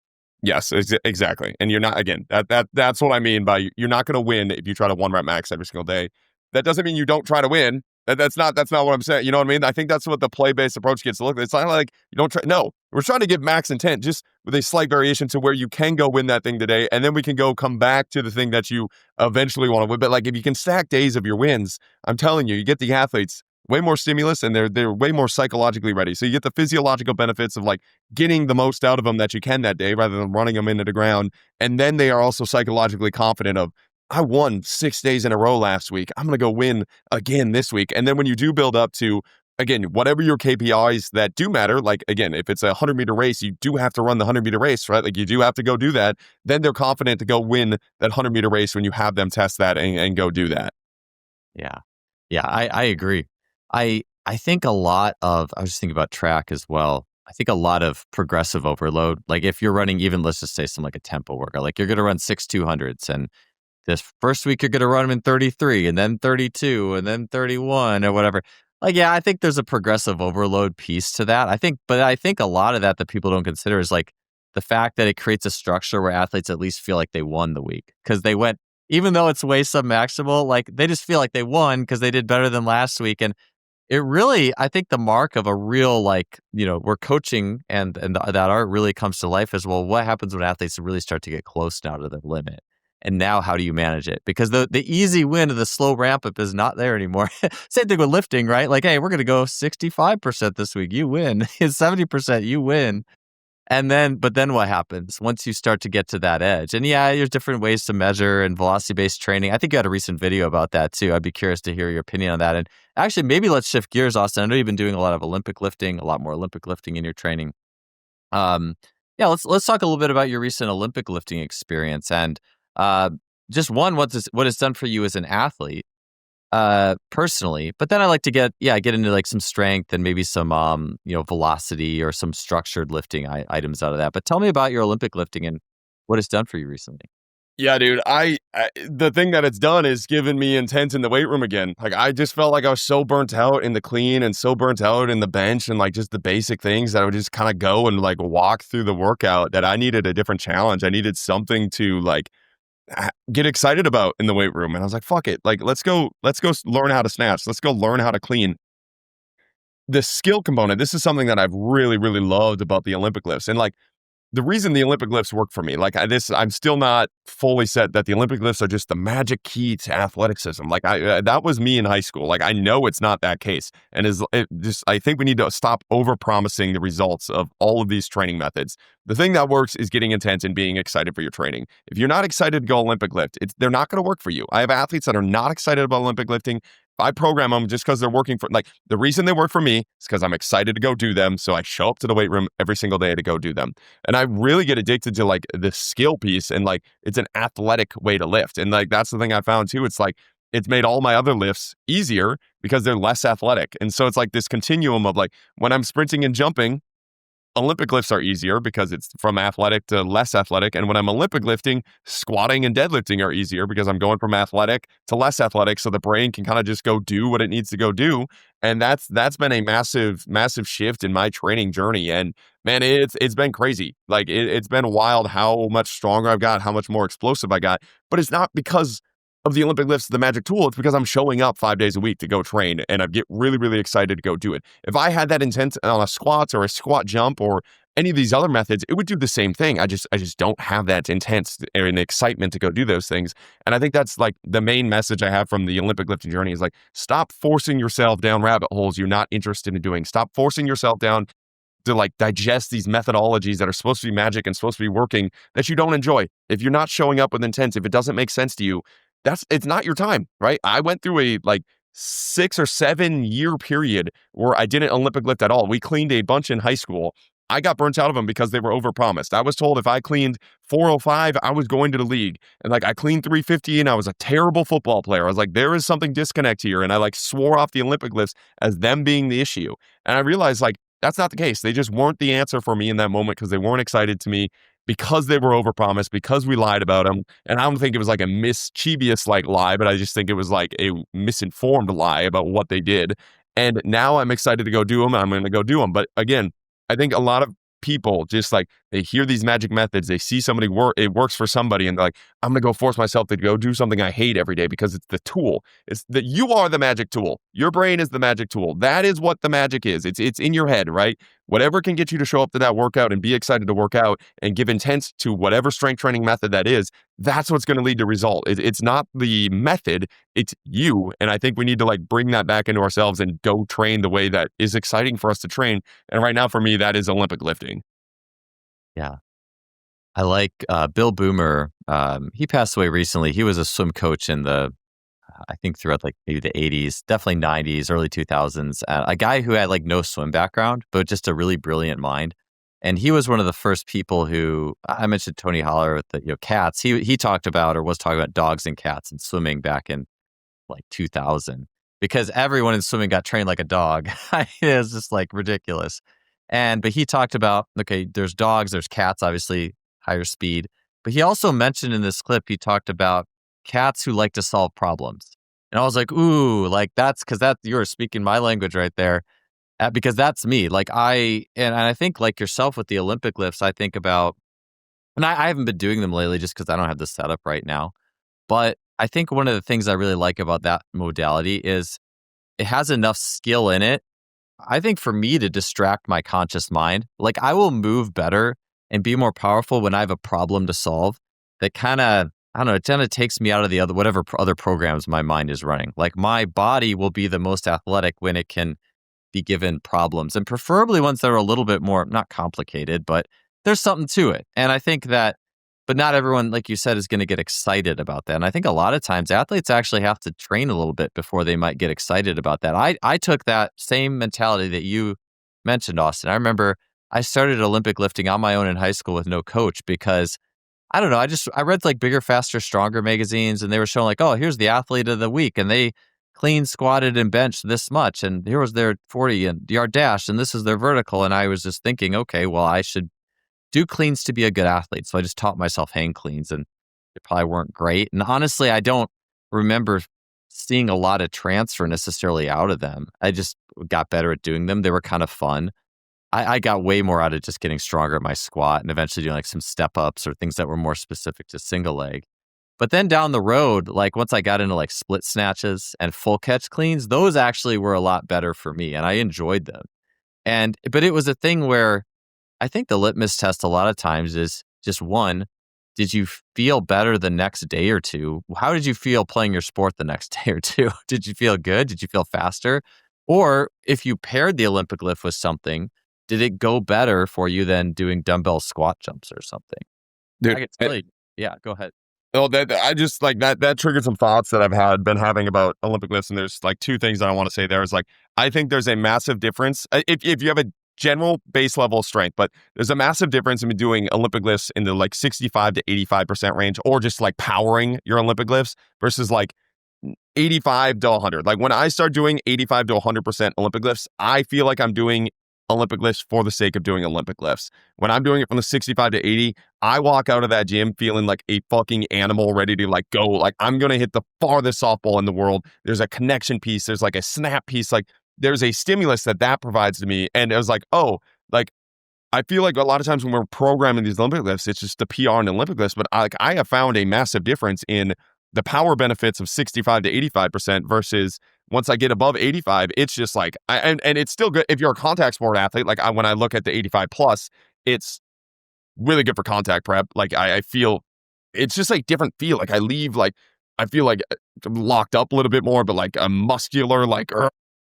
Yes, exactly. And you're not, again, that's what I mean by you're not going to win if you try to one rep max every single day. That doesn't mean you don't try to win. That's not what I'm saying. You know what I mean? I think that's what the play-based approach gets to look. It's not like you don't try. No, we're trying to give max intent, just with a slight variation to where you can go win that thing today, and then we can come back to the thing that you eventually want to win. But like if you can stack days of your wins, I'm telling you get the athletes way more stimulus, and they're way more psychologically ready. So you get the physiological benefits of like getting the most out of them that you can that day rather than running them into the ground. And then they are also psychologically confident of, I won 6 days in a row last week. I'm going to go win again this week. And then when you do build up to, again, whatever your KPIs that do matter, like, again, if it's a 100-meter race, you do have to run the 100-meter race, right? Like you do have to go do that. Then they're confident to go win that 100-meter race when you have them test that and go do that. Yeah. Yeah, I agree. I think I was just thinking about track as well. I think a lot of progressive overload, like if you're running even, let's just say like a tempo workout, like you're going to run 6 200s, and this first week you're going to run them in 33 and then 32 and then 31 or whatever. Like, yeah, I think there's a progressive overload piece to that. But I think a lot of that people don't consider is like the fact that it creates a structure where athletes at least feel like they won the week because they went, even though it's way submaximal, like they just feel like they won because they did better than last week. And it really, I think the mark of a real, we're coaching and that art really comes to life as well. What happens when athletes really start to get close now to the limit? And now how do you manage it? Because the easy win of the slow ramp up is not there anymore. Same thing with lifting, right? Like, hey, we're going to go 65% this week. You win. 70%, you win. But then what happens once you start to get to that edge? And yeah, there's different ways to measure and velocity-based training. I think you had a recent video about that too. I'd be curious to hear your opinion on that. And actually, maybe let's shift gears, Austin. I know you've been doing a lot of Olympic lifting, a lot more Olympic lifting in your training. Yeah, let's talk a little bit about your recent Olympic lifting experience and just what it's done for you as an athlete. Personally, but then I like to get into like some strength and maybe some velocity or some structured lifting items out of that. But tell me about your Olympic lifting and what it's done for you recently. Yeah, dude. I the thing that it's done is given me intent in the weight room again. Like I just felt like I was so burnt out in the clean and so burnt out in the bench and like just the basic things that I would just kind of go and like walk through the workout that I needed a different challenge. I needed something to like get excited about in the weight room. And I was like, fuck it. Like, let's go learn how to snatch. Let's go learn how to clean. The skill component, this is something that I've really, really loved about the Olympic lifts. And like, the reason the Olympic lifts work for me, like I'm still not fully set that the Olympic lifts are just the magic key to athleticism. Like that was me in high school. Like I know it's not that case, and I think we need to stop over promising the results of all of these training methods. The thing that works is getting intense and being excited for your training. If you're not excited to go Olympic lift, they're not going to work for you. I have athletes that are not excited about Olympic lifting. I program them just because they're working for, like, the reason they work for me is because I'm excited to go do them. So I show up to the weight room every single day to go do them. And I really get addicted to like the skill piece and like it's an athletic way to lift. And like that's the thing I found too. It's like it's made all my other lifts easier because they're less athletic. And so it's like this continuum of like when I'm sprinting and jumping, Olympic lifts are easier because it's from athletic to less athletic. And when I'm Olympic lifting, squatting and deadlifting are easier because I'm going from athletic to less athletic. So the brain can kind of just go do what it needs to go do. And that's been a massive, massive shift in my training journey. And man, it's been crazy. Like it's been wild how much stronger I've got, how much more explosive I got. But it's not because of the Olympic lifts, the magic tool. It's because I'm showing up 5 days a week to go train and I get really, really excited to go do it. If I had that intent on a squat or a squat jump or any of these other methods, it would do the same thing. I just don't have that intent and excitement to go do those things. And I think that's like the main message I have from the Olympic lifting journey is like, stop forcing yourself down rabbit holes you're not interested in doing. Stop forcing yourself down to like digest these methodologies that are supposed to be magic and supposed to be working that you don't enjoy. If you're not showing up with intent, if it doesn't make sense to you, it's not your time, right? I went through a like 6 or 7 year period where I didn't Olympic lift at all. We cleaned a bunch in high school I got burnt out of them because they were overpromised. I was told if I cleaned 405, I was going to the league. And like I cleaned 350 and I was a terrible football player. I was like, there is something disconnect here. And I like swore off the Olympic lifts as them being the issue. And I realized like that's not the case. They just weren't the answer for me in that moment because they weren't excited to me because they were overpromised, because we lied about them. And I don't think it was like a mischievous like lie, but I just think it was like a misinformed lie about what they did. And now I'm excited to go do them. I'm going to go do them. But again, I think a lot of people just like they hear these magic methods, they see somebody work, it works for somebody, and they're like, I'm gonna go force myself to go do something I hate every day because it's the tool. It's that you are the magic tool. Your brain is the magic tool. That is what the magic is. It's in your head, right? Whatever can get you to show up to that workout and be excited to work out and give intent to whatever strength training method that is, that's what's going to lead to result. It's not the method, it's you. And I think we need to like bring that back into ourselves and go train the way that is exciting for us to train. And right now for me, that is Olympic lifting. Yeah. I like Bill Boomer. He passed away recently. He was a swim coach in I think throughout like maybe the 80s, definitely 90s, early 2000s. A guy who had like no swim background, but just a really brilliant mind. And he was one of the first people who, I mentioned Tony Holler with the cats. He talked about or was talking about dogs and cats and swimming back in like 2000 because everyone in swimming got trained like a dog. It was just like ridiculous. But he talked about, okay, there's dogs, there's cats, obviously higher speed. But he also mentioned in this clip, he talked about cats who like to solve problems. And I was like, ooh, like that's because you're speaking my language right there. Because that's me. Like and I think like yourself with the Olympic lifts, I think about, and I haven't been doing them lately just because I don't have the setup right now. But I think one of the things I really like about that modality is it has enough skill in it, I think, for me to distract my conscious mind. Like I will move better and be more powerful when I have a problem to solve that kind of, I don't know, it kind of takes me out of the whatever other programs my mind is running. Like my body will be the most athletic when it can be given problems, and preferably ones that are a little bit more, not complicated, but there's something to it. And I think that, but not everyone, like you said, is going to get excited about that. And I think a lot of times athletes actually have to train a little bit before they might get excited about that. I took that same mentality that you mentioned, Austin. I remember I started Olympic lifting on my own in high school with no coach because I don't know. I read like Bigger, Faster, Stronger magazines, and they were showing like, oh, here's the athlete of the week, and they clean, squatted, and benched this much, and here was their 40-yard dash, and this is their vertical. And I was just thinking, okay, well, I should do cleans to be a good athlete. So I just taught myself hang cleans, and they probably weren't great. And honestly, I don't remember seeing a lot of transfer necessarily out of them. I just got better at doing them. They were kind of fun. I got way more out of just getting stronger at my squat and eventually doing like some step ups or things that were more specific to single leg. But then down the road, like once I got into like split snatches and full catch cleans, those actually were a lot better for me and I enjoyed them. But it was a thing where I think the litmus test a lot of times is just one, did you feel better the next day or two? How did you feel playing your sport the next day or two? Did you feel good? Did you feel faster? Or if you paired the Olympic lift with something, did it go better for you than doing dumbbell squat jumps or something? Dude, I could tell you. Yeah, go ahead. Oh, I just like that triggered some thoughts that been having about Olympic lifts. And there's like two things that I want to say there is like, I think there's a massive difference. If you have a general base level of strength, but there's a massive difference in doing Olympic lifts in the like 65 to 85% range, or just like powering your Olympic lifts versus like 85 to 100. Like when I start doing 85 to 100% Olympic lifts, I feel like I'm doing Olympic lifts for the sake of doing Olympic lifts. When I'm doing it from the 65 to 80, I walk out of that gym feeling like a fucking animal ready to like go. Like I'm going to hit the farthest softball in the world. There's a connection piece. There's like a snap piece. Like there's a stimulus that provides to me. And it was like, oh, like I feel like a lot of times when we're programming these Olympic lifts, it's just the PR and Olympic lifts. But I have found a massive difference in the power benefits of 65 to 85% versus once I get above 85, it's just like, and it's still good if you're a contact sport athlete. Like when I look at the 85 plus, it's really good for contact prep. Like I feel it's just like different feel. Like I leave like, I feel like locked up a little bit more, but like a muscular, like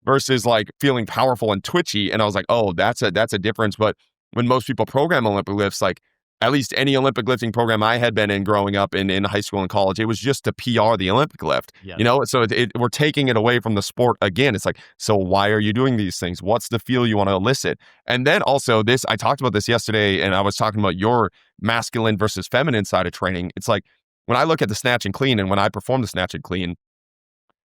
versus like feeling powerful and twitchy. And I was like, oh, that's a difference. But when most people program Olympic lifts, like at least any Olympic lifting program I had been in growing up in high school and college, it was just to PR the Olympic lift, Yeah. you know? So we're taking it away from the sport again. It's like, so why are you doing these things? What's the feel you want to elicit? And then also I talked about this yesterday, and I was talking about your masculine versus feminine side of training. It's like, when I look at the snatch and clean and when I perform the snatch and clean,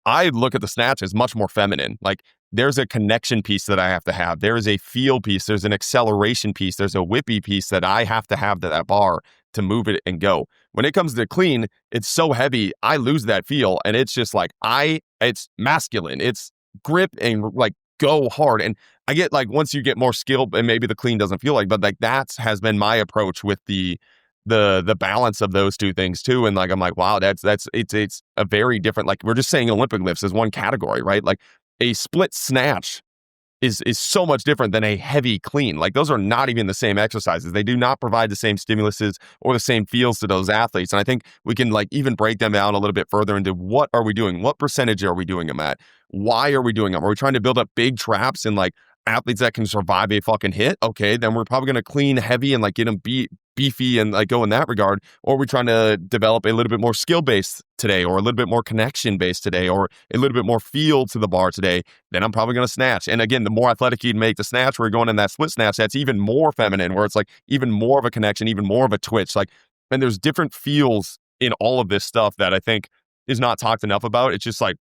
I look at the snatch as much more feminine. Like, there's a connection piece that I have to have. There is a feel piece. There's an acceleration piece. There's a whippy piece that I have to have to that bar to move it and go. When it comes to clean, it's so heavy, I lose that feel. And it's just like, it's masculine. It's grip and like go hard. And I get like, once you get more skilled, and maybe the clean doesn't feel like, but like that has been my approach with the balance of those two things too. And like, I'm like, wow, it's a very different, like, we're just saying Olympic lifts is one category, right? Like, a split snatch is so much different than a heavy clean. Like, those are not even the same exercises. They do not provide the same stimuluses or the same feels to those athletes. And I think we can like even break them down a little bit further into what are we doing? What percentage are we doing them at? Why are we doing them? Are we trying to build up big traps and like athletes that can survive a fucking hit? Okay, then we're probably going to clean heavy and like get them beefy and like go in that regard. Or we're trying to develop a little bit more skill based today, or a little bit more connection based today, or a little bit more feel to the bar today. Then I'm probably going to snatch. And again, the more athletic you make the snatch, where you're going in that split snatch, that's even more feminine, where it's like even more of a connection, even more of a twitch. Like, and there's different feels in all of this stuff that I think is not talked enough about. It's just like,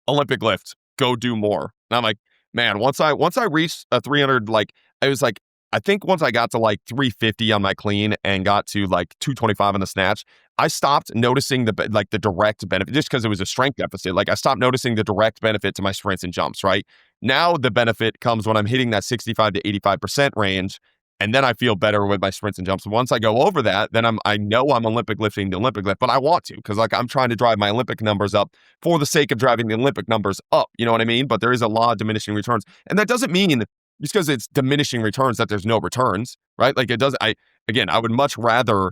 Olympic lift, go do more. And I'm like, man, once I reached a 300, like, I was like, I think once I got to like 350 on my clean and got to like 225 on the snatch, I stopped noticing the direct benefit, just because it was a strength deficit. Like, I stopped noticing the direct benefit to my sprints and jumps, right? Now the benefit comes when I'm hitting that 65 to 85% range. And then I feel better with my sprints and jumps. Once I go over that, then I know I'm Olympic lifting the Olympic lift, but I want to, because like I'm trying to drive my Olympic numbers up for the sake of driving the Olympic numbers up. You know what I mean? But there is a law of diminishing returns. And that doesn't mean just because it's diminishing returns that there's no returns, right? Like, it does. I would much rather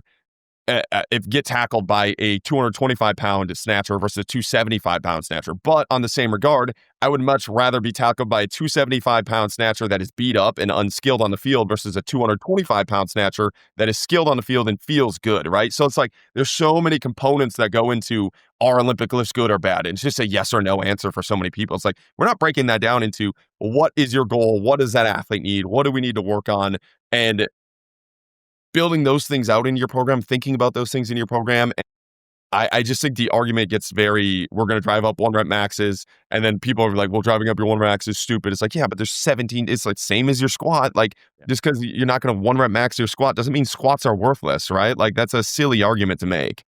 if get tackled by a 225-pound snatcher versus a 275-pound snatcher. But on the same regard, I would much rather be tackled by a 275-pound snatcher that is beat up and unskilled on the field versus a 225-pound snatcher that is skilled on the field and feels good, right? So it's like, there's so many components that go into, are Olympic lifts good or bad? And it's just a yes or no answer for so many people. It's like, we're not breaking that down into, what is your goal? What does that athlete need? What do we need to work on? And building those things out in your program, thinking about those things in your program. I just think the argument gets we're going to drive up 1 rep maxes. And then people are like, well, driving up your 1 rep max is stupid. It's like, yeah, but there's 17. It's like same as your squat. Like, just because you're not going to 1 rep max your squat doesn't mean squats are worthless, right? Like, that's a silly argument to make.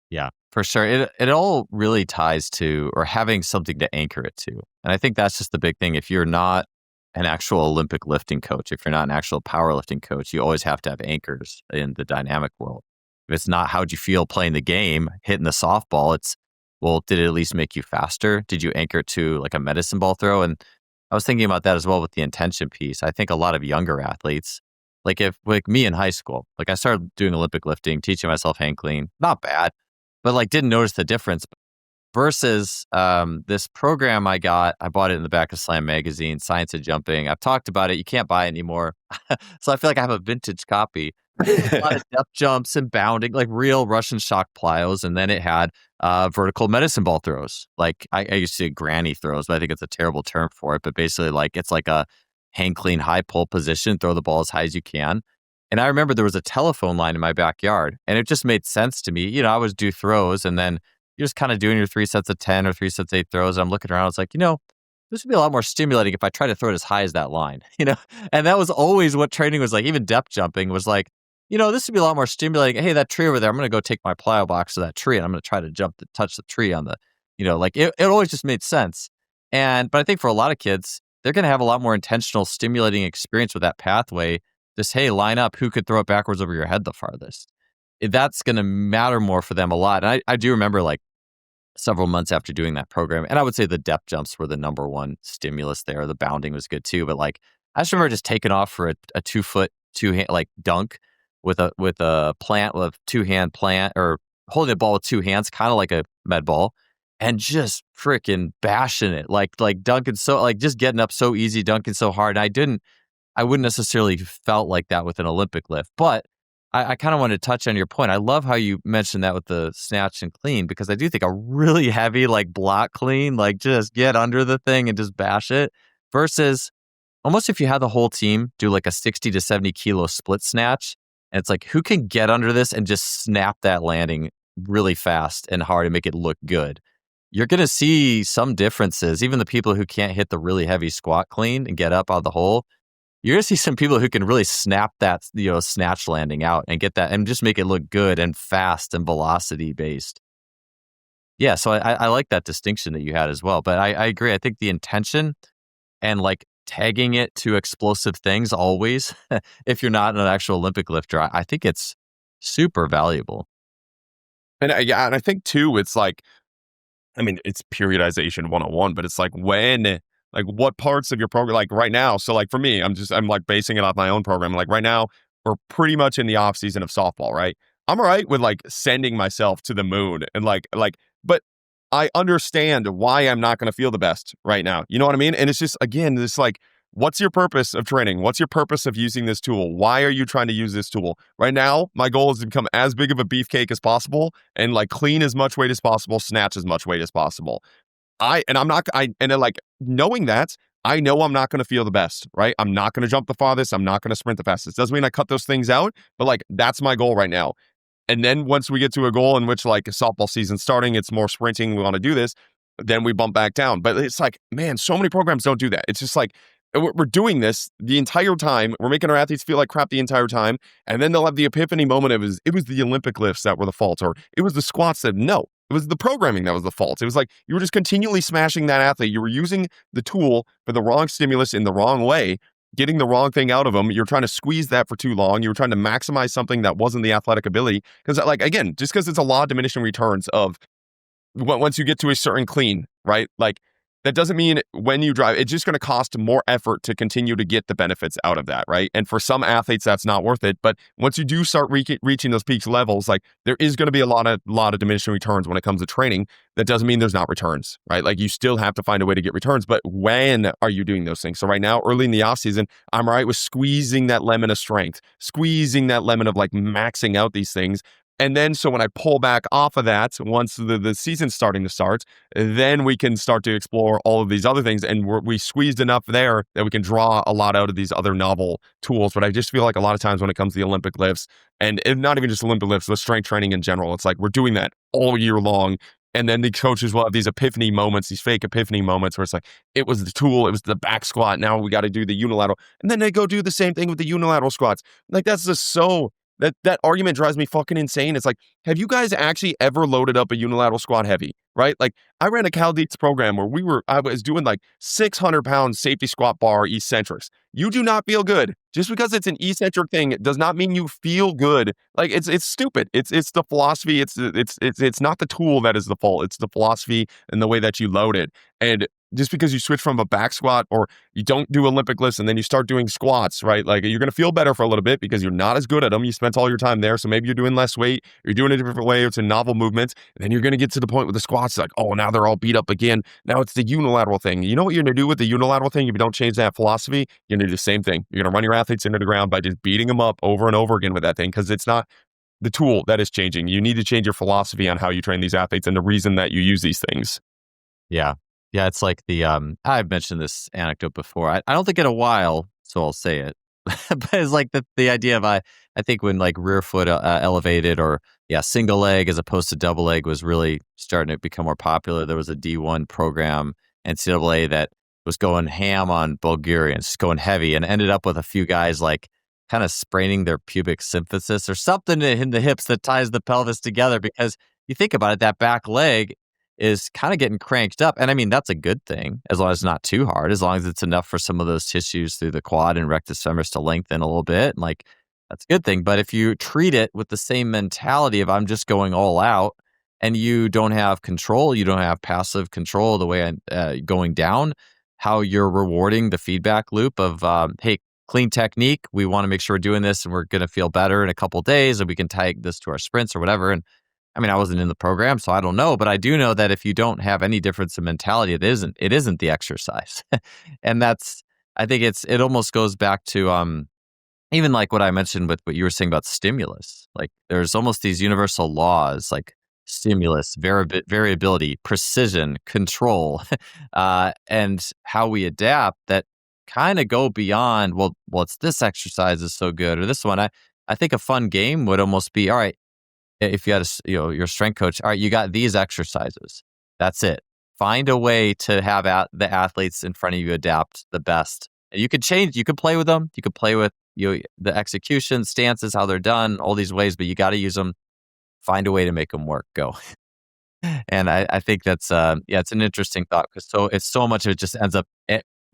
Yeah, for sure. It all really ties to, or having something to anchor it to. And I think that's just the big thing. If you're not an actual Olympic lifting coach, if you're not an actual powerlifting coach, you always have to have anchors in the dynamic world. If it's not, how'd you feel playing the game, hitting the softball? It's, well, did it at least make you faster? Did you anchor to like a medicine ball throw? And I was thinking about that as well with the intention piece. I think a lot of younger athletes, like me in high school, like I started doing Olympic lifting, teaching myself hang clean, not bad, but like didn't notice the difference. Versus this program I bought it in the back of Slam magazine, Science of Jumping. I've talked about it. You can't buy it anymore. So I feel like I have a vintage copy. A lot of depth jumps and bounding, like real Russian shock plyos. And then it had vertical medicine ball throws. Like I used to say granny throws, but I think it's a terrible term for it. But basically, like, it's like a hang clean, high pull position, throw the ball as high as you can. And I remember there was a telephone line in my backyard, and it just made sense to me. You know, I would do throws, and then you're just kind of doing your 3 sets of 10 or 3 sets of 8 throws. And I'm looking around, I was like, this would be a lot more stimulating if I try to throw it as high as that line, And that was always what training was like. Even depth jumping was like, this would be a lot more stimulating. Hey, that tree over there, I'm going to go take my plyo box to that tree, and I'm going to try to touch the tree on the, like it always just made sense. But I think for a lot of kids, they're going to have a lot more intentional, stimulating experience with that pathway. Just, hey, line up, who could throw it backwards over your head the farthest? That's going to matter more for them a lot. And I do remember like several months after doing that program, and I would say the depth jumps were the number one stimulus there. The bounding was good too. But like, I just remember just taking off for a 2-foot, 2-hand, like dunk with a plant, with 2-hand plant, or holding the ball with 2 hands, kind of like a med ball, and just freaking bashing it, like dunking just getting up so easy, dunking so hard. And I wouldn't necessarily felt like that with an Olympic lift, but I kind of wanted to touch on your point. I love how you mentioned that with the snatch and clean, because I do think a really heavy like block clean, like just get under the thing and just bash it, versus almost if you had the whole team do like a 60 to 70 kilo split snatch, and it's like, who can get under this and just snap that landing really fast and hard and make it look good? You're going to see some differences. Even the people who can't hit the really heavy squat clean and get up out of the hole, you're going to see some people who can really snap that, snatch landing out and get that and just make it look good and fast and velocity based. Yeah, so I like that distinction that you had as well. But I agree. I think the intention and like tagging it to explosive things always, if you're not an actual Olympic lifter, I think it's super valuable. And yeah, and I think too, it's like, I mean, it's periodization 101, but it's like like what parts of your program, like right now. So like for me, I'm like basing it off my own program. Like right now, we're pretty much in the off season of softball, right? I'm all right with like sending myself to the moon and but I understand why I'm not going to feel the best right now. You know what I mean? And it's just, again, this like, what's your purpose of training? What's your purpose of using this tool? Why are you trying to use this tool? Right now, my goal is to become as big of a beefcake as possible and like clean as much weight as possible, snatch as much weight as possible. Knowing that, I know I'm not going to feel the best, right? I'm not going to jump the farthest. I'm not going to sprint the fastest. Doesn't mean I cut those things out, but like, that's my goal right now. And then once we get to a goal in which like softball season starting, it's more sprinting, we want to do this, then we bump back down. But it's like, man, so many programs don't do that. It's just like, we're doing this the entire time. We're making our athletes feel like crap the entire time. And then they'll have the epiphany moment of it was the Olympic lifts that were the fault, or it was the squats that, no, it was the programming that was the fault. It was like, you were just continually smashing that athlete. You were using the tool for the wrong stimulus in the wrong way, getting the wrong thing out of them. You're trying to squeeze that for too long. You were trying to maximize something that wasn't the athletic ability. Because like, again, just because it's a law of diminishing returns of once you get to a certain clean, right? Like, that doesn't mean when you drive, it's just going to cost more effort to continue to get the benefits out of that, right? And for some athletes, that's not worth it. But once you do start reaching those peak levels, like there is going to be a lot of diminishing returns when it comes to training. That doesn't mean there's not returns, right? Like you still have to find a way to get returns. But when are you doing those things? So right now, early in the off season, I'm all right with squeezing that lemon of strength, squeezing that lemon of like maxing out these things. And then, so when I pull back off of that, once the season's starting to start, then we can start to explore all of these other things. And we squeezed enough there that we can draw a lot out of these other novel tools. But I just feel like a lot of times when it comes to the Olympic lifts, and not even just Olympic lifts, but strength training in general, it's like we're doing that all year long. And then the coaches will have these epiphany moments, these fake epiphany moments where it's like, it was the tool, it was the back squat. Now we got to do the unilateral. And then they go do the same thing with the unilateral squats. Like, that's just so... That argument drives me fucking insane. It's like, have you guys actually ever loaded up a unilateral squat heavy, right? Like, I ran a Cal Dietz program where I was doing like 600-pound safety squat bar eccentrics. You do not feel good. Just because it's an eccentric thing does not mean you feel good. Like, it's stupid. It's the philosophy. It's not the tool that is the fault. It's the philosophy and the way that you load it. And just because you switch from a back squat or you don't do Olympic lifts and then you start doing squats, right? Like, you're going to feel better for a little bit because you're not as good at them. You spent all your time there. So maybe you're doing less weight. You're doing it a different way. It's a novel movement. And then you're going to get to the point with the squats like, oh, now they're all beat up again. Now it's the unilateral thing. You know what you're going to do with the unilateral thing if you don't change that philosophy? You're going to do the same thing. You're going to run your athletes into the ground by just beating them up over and over again with that thing, because it's not the tool that is changing. You need to change your philosophy on how you train these athletes and the reason that you use these things. Yeah. Yeah, it's like I've mentioned this anecdote before. I don't think in a while, so I'll say it. But it's like the idea of I think when like rear foot elevated or single leg as opposed to double leg was really starting to become more popular. There was a D1 program, NCAA, that was going ham on Bulgarians, just going heavy, and ended up with a few guys like kind of spraining their pubic symphysis or something in the hips that ties the pelvis together. Because you think about it, that back leg is kind of getting cranked up. And I mean, that's a good thing, as long as it's not too hard, as long as it's enough for some of those tissues through the quad and rectus femoris to lengthen a little bit. Like, that's a good thing. But if you treat it with the same mentality of I'm just going all out, and you don't have control, you don't have passive control the way going down, how you're rewarding the feedback loop of, hey, clean technique, we want to make sure we're doing this and we're going to feel better in a couple of days, and we can tie this to our sprints or whatever. And I mean, I wasn't in the program, so I don't know, but I do know that if you don't have any difference in mentality, it isn't the exercise. And I think it almost goes back to, even like what I mentioned with what you were saying about stimulus, like there's almost these universal laws like stimulus, variability, precision, control, and how we adapt that kind of go beyond, well, it's this exercise is so good or this one. I think a fun game would almost be, all right, if you had your strength coach, all right, you got these exercises. That's it. Find a way to have the athletes in front of you adapt the best. And you could change, you could play with them. You could play with the execution, stances, how they're done, all these ways, but you got to use them. Find a way to make them work. Go. And I think that's, it's an interesting thought because it's so much of it just ends up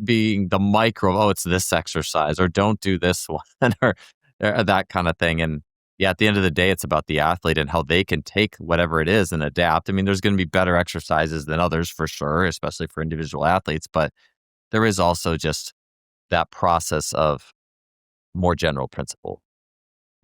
being the micro, oh, it's this exercise or don't do this one or that kind of thing. And yeah, at the end of the day, it's about the athlete and how they can take whatever it is and adapt. I mean, there's going to be better exercises than others for sure, especially for individual athletes, but there is also just that process of more general principle.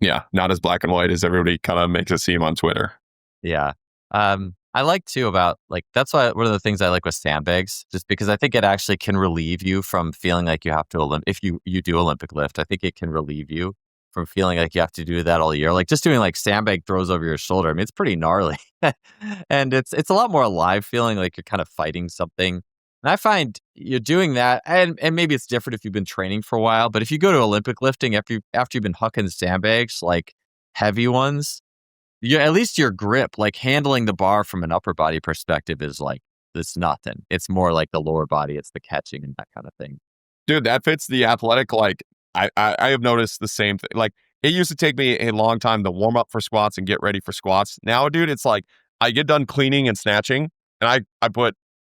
Yeah, not as black and white as everybody kind of makes it seem on Twitter. Yeah. I like too about that's why one of the things I like with sandbags, just because I think it actually can relieve you from feeling like you have to if you do Olympic lift, I think it can relieve you from feeling like you have to do that all year. Like just doing like sandbag throws over your shoulder. I mean, it's pretty gnarly. And it's a lot more alive feeling like you're kind of fighting something. And I find you're doing that, and maybe it's different if you've been training for a while, but if you go to Olympic lifting after you've been hucking sandbags, like heavy ones, at least your grip, like handling the bar from an upper body perspective is like, it's nothing. It's more like the lower body. It's the catching and that kind of thing. Dude, that fits the athletic. Like I have noticed the same thing. Like it used to take me a long time to warm up for squats and get ready for squats. Now, dude, it's like I get done cleaning and snatching and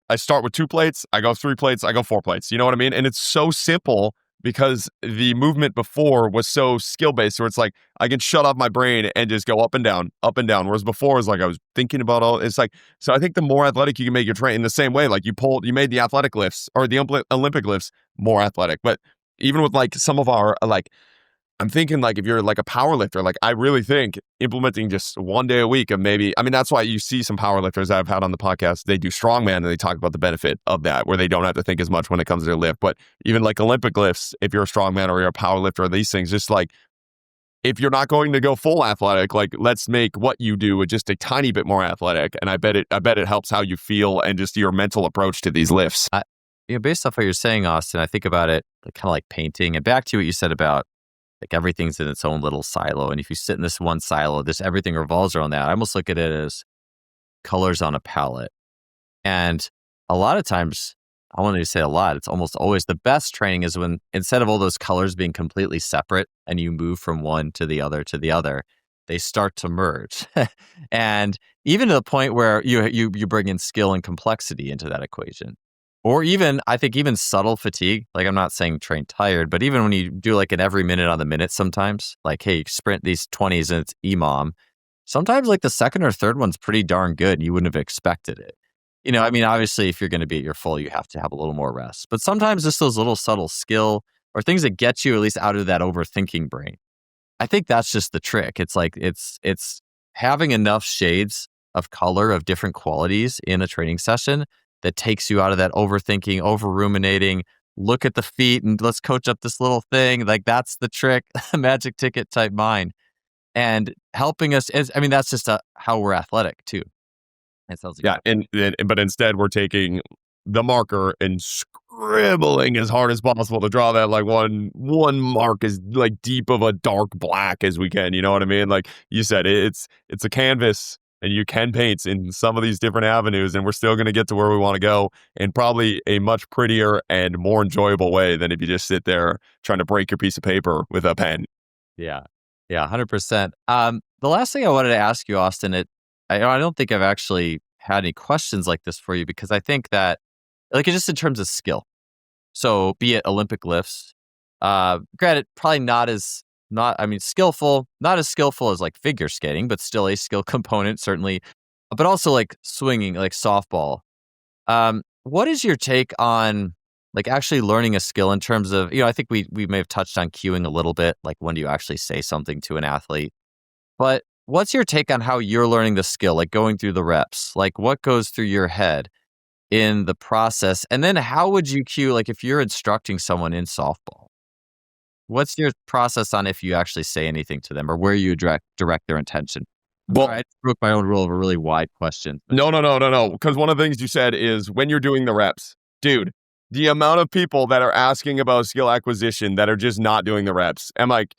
I start with 2 plates, I go 3 plates, I go 4 plates. You know what I mean? And it's so simple because the movement before was so skill based, where it's like I can shut off my brain and just go up and down, up and down. Whereas before, it's like I was thinking about all. It's like, so I think the more athletic you can make your train, in the same way, like you made the athletic lifts or the Olympic lifts more athletic. But even with like some of our I'm thinking like if you're like a power lifter, like I really think implementing just 1 day a week of maybe, I mean, that's why you see some power lifters I've had on the podcast, they do strongman and they talk about the benefit of that, where they don't have to think as much when it comes to their lift. But even like Olympic lifts, if you're a strongman or you're a power lifter or these things, just like if you're not going to go full athletic, like let's make what you do just a tiny bit more athletic. And I bet it helps how you feel and just your mental approach to these lifts. Based off what you're saying, Austin, I think about it kind of like painting, and back to what you said about like everything's in its own little silo. And if you sit in this one silo, everything revolves around that. I almost look at it as colors on a palette. And a lot of times, I want to say a lot, it's almost always the best training is when instead of all those colors being completely separate and you move from one to the other, they start to merge. And even to the point where you bring in skill and complexity into that equation. Or even, I think even subtle fatigue, like I'm not saying train tired, but even when you do like an every minute on the minute sometimes, like, hey, sprint these 20s and it's EMOM, sometimes like the second or third one's pretty darn good and you wouldn't have expected it. I mean, obviously if you're going to be at your full, you have to have a little more rest. But sometimes just those little subtle skill or things that get you at least out of that overthinking brain. I think that's just the trick. It's like, it's having enough shades of color of different qualities in a training session that takes you out of that overthinking, over ruminating, look at the feet and let's coach up this little thing. Like that's the trick, magic ticket type mind. And helping us that's just how we're athletic too. It sounds like but instead we're taking the marker and scribbling as hard as possible to draw that like one mark as like deep of a dark black as we can. You know what I mean? Like you said, it's a canvas. And you can paint in some of these different avenues, and we're still going to get to where we want to go in probably a much prettier and more enjoyable way than if you just sit there trying to break your piece of paper with a pen. Yeah, 100%. The last thing I wanted to ask you, Austin, I don't think I've actually had any questions like this for you because I think that, like, just in terms of skill, so be it Olympic lifts, granted, probably skillful, not as skillful as like figure skating, but still a skill component, certainly, but also like swinging, like softball. What is your take on like actually learning a skill in terms of, I think we may have touched on cueing a little bit, like when do you actually say something to an athlete? But what's your take on how you're learning the skill, like going through the reps, like what goes through your head in the process? And then how would you cue, like if you're instructing someone in softball? What's your process on if you actually say anything to them or where you direct their attention? Well, Sorry, I just broke my own rule of a really wide question. no. Because one of the things you said is when you're doing the reps, dude, the amount of people that are asking about skill acquisition that are just not doing the reps. I'm like,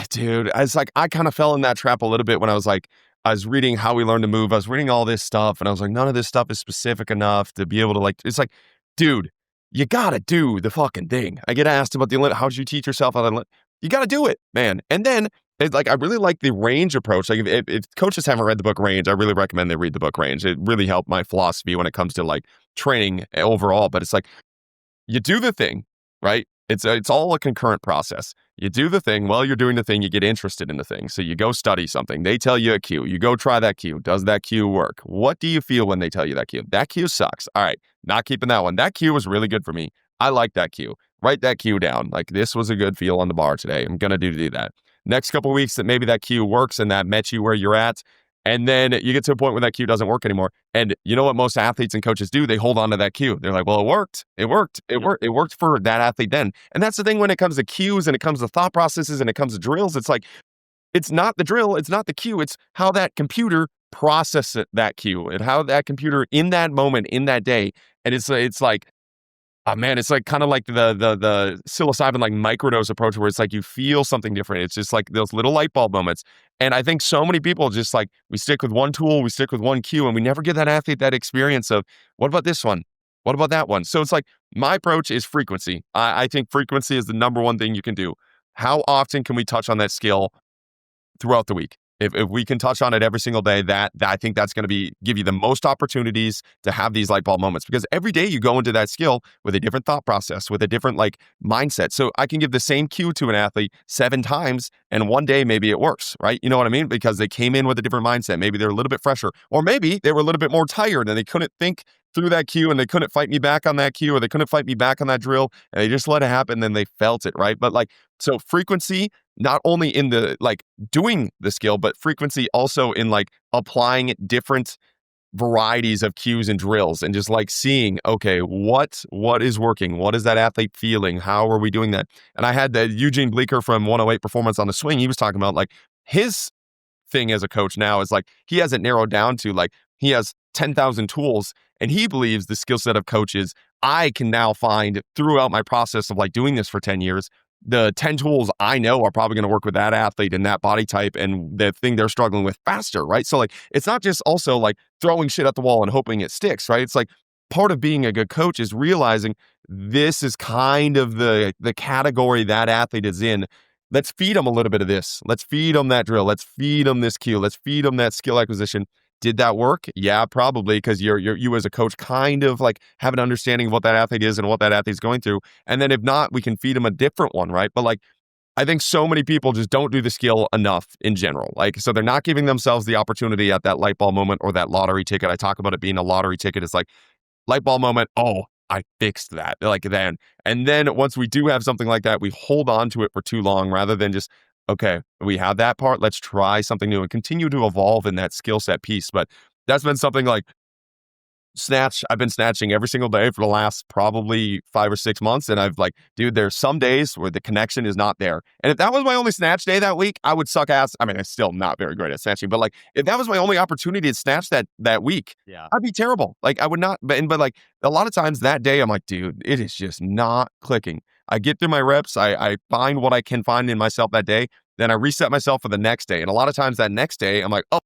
dude, it's like, I kind of fell in that trap a little bit when I was reading How We Learn to Move. I was reading all this stuff and I was like, none of this stuff is specific enough to be able to it's like, dude, you gotta do the fucking thing. I get asked about how did you teach yourself how to, you gotta do it, man. And then it's like, I really like the range approach. Like if coaches haven't read the book Range, I really recommend they read the book Range. It really helped my philosophy when it comes to like training overall. But it's like, you do the thing, right? It's all a concurrent process. You do the thing. While you're doing the thing, you get interested in the thing. So you go study something. They tell you a cue. You go try that cue. Does that cue work? What do you feel when they tell you that cue? That cue sucks. All right, not keeping that one. That cue was really good for me. I like that cue. Write that cue down. Like, this was a good feel on the bar today. I'm going to do that. Next couple of weeks that maybe that cue works and that met you where you're at. And then you get to a point where that cue doesn't work anymore. And you know what most athletes and coaches do? They hold on to that cue. They're like, well, it worked. It worked for that athlete then. And that's the thing when it comes to cues and it comes to thought processes and it comes to drills. It's like, it's not the drill. It's not the cue. It's how that computer processes that cue and how that computer in that moment, in that day. And it's like, oh man, it's like kind of like the psilocybin like microdose approach where it's like you feel something different. It's just like those little light bulb moments. And I think so many people just like, we stick with one tool, we stick with one cue, and we never give that athlete that experience of, what about this one? What about that one? So it's like, my approach is frequency. I think frequency is the number one thing you can do. How often can we touch on that skill throughout the week? If we can touch on it every single day, that I think that's going to give you the most opportunities to have these light bulb moments, because every day you go into that skill with a different thought process, with a different like mindset. So I can give the same cue to an athlete 7 times and one day maybe it works, right? You know what I mean? Because they came in with a different mindset. Maybe they're a little bit fresher, or maybe they were a little bit more tired and they couldn't think through that cue and they couldn't fight me back on that cue, or they couldn't fight me back on that drill and they just let it happen and then they felt it, right? But like, so frequency, not only in the like doing the skill, but frequency also in like applying different varieties of cues and drills and just like seeing, okay, what is working? What is that athlete feeling? How are we doing that? And I had the Eugene Bleecker from 108 Performance on the Swing. He was talking about like his thing as a coach now is like, he has it narrowed down to like, he has 10,000 tools, and he believes the skill set of coaches I can now find throughout my process of like doing this for 10 years. The 10 tools I know are probably going to work with that athlete and that body type and the thing they're struggling with faster, right? So like, it's not just also like throwing shit at the wall and hoping it sticks, right? It's like part of being a good coach is realizing this is kind of the category that athlete is in. Let's feed them a little bit of this. Let's feed them that drill. Let's feed them this cue. Let's feed them that skill acquisition. Did that work? Yeah, probably, because you as a coach kind of like have an understanding of what that athlete is and what that athlete's going through. And then if not, we can feed them a different one, right? But like, I think so many people just don't do the skill enough in general. Like, so they're not giving themselves the opportunity at that light bulb moment or that lottery ticket. I talk about it being a lottery ticket. It's like light bulb moment. Oh, I fixed that. Like then, and then once we do have something like that, we hold on to it for too long rather than just, okay, we have that part. Let's try something new and continue to evolve in that skill set piece. But that's been something like snatch. I've been snatching every single day for the last probably 5 or 6 months. And I've like, dude, there's some days where the connection is not there. And if that was my only snatch day that week, I would suck ass. I mean, I'm still not very great at snatching, but like, if that was my only opportunity to snatch that week, Yeah. I'd be terrible. Like I would not, but like a lot of times that day, I'm like, dude, it is just not clicking. I get through my reps. I find what I can find in myself that day. Then I reset myself for the next day. And a lot of times that next day, I'm like, oh,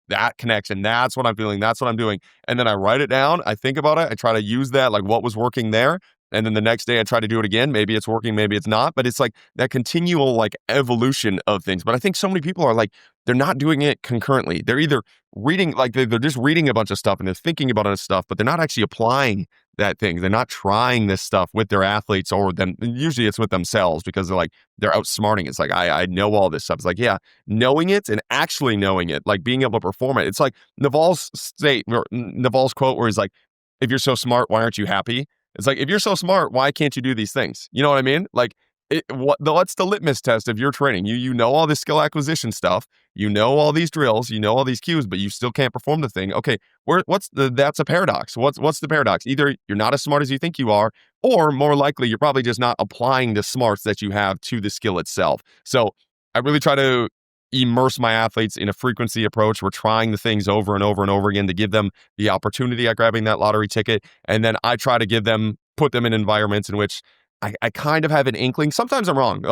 that connection, that's what I'm feeling. That's what I'm doing. And then I write it down. I think about it. I try to use that, like what was working there. And then the next day I try to do it again. Maybe it's working, maybe it's not. But it's like that continual like evolution of things. But I think so many people are like, they're not doing it concurrently. They're either reading, like they're just reading a bunch of stuff and they're thinking about other stuff, but they're not actually applying that thing. They're not trying this stuff with their athletes or them. Usually it's with themselves because they're outsmarting. It's like, I know all this stuff. It's like, yeah, knowing it and actually knowing it, like being able to perform it. It's like Naval's quote where he's like, if you're so smart, why aren't you happy? It's like, if you're so smart, why can't you do these things? You know what I mean? Like, what's the litmus test of your training? You know all this skill acquisition stuff, you know all these drills, you know all these cues, but you still can't perform the thing. Okay, that's a paradox. What's the paradox? Either you're not as smart as you think you are, or more likely, you're probably just not applying the smarts that you have to the skill itself. So I really try to immerse my athletes in a frequency approach. We're trying the things over and over and over again to give them the opportunity at grabbing that lottery ticket. And then I try to put them in environments in which I kind of have an inkling. Sometimes I'm wrong.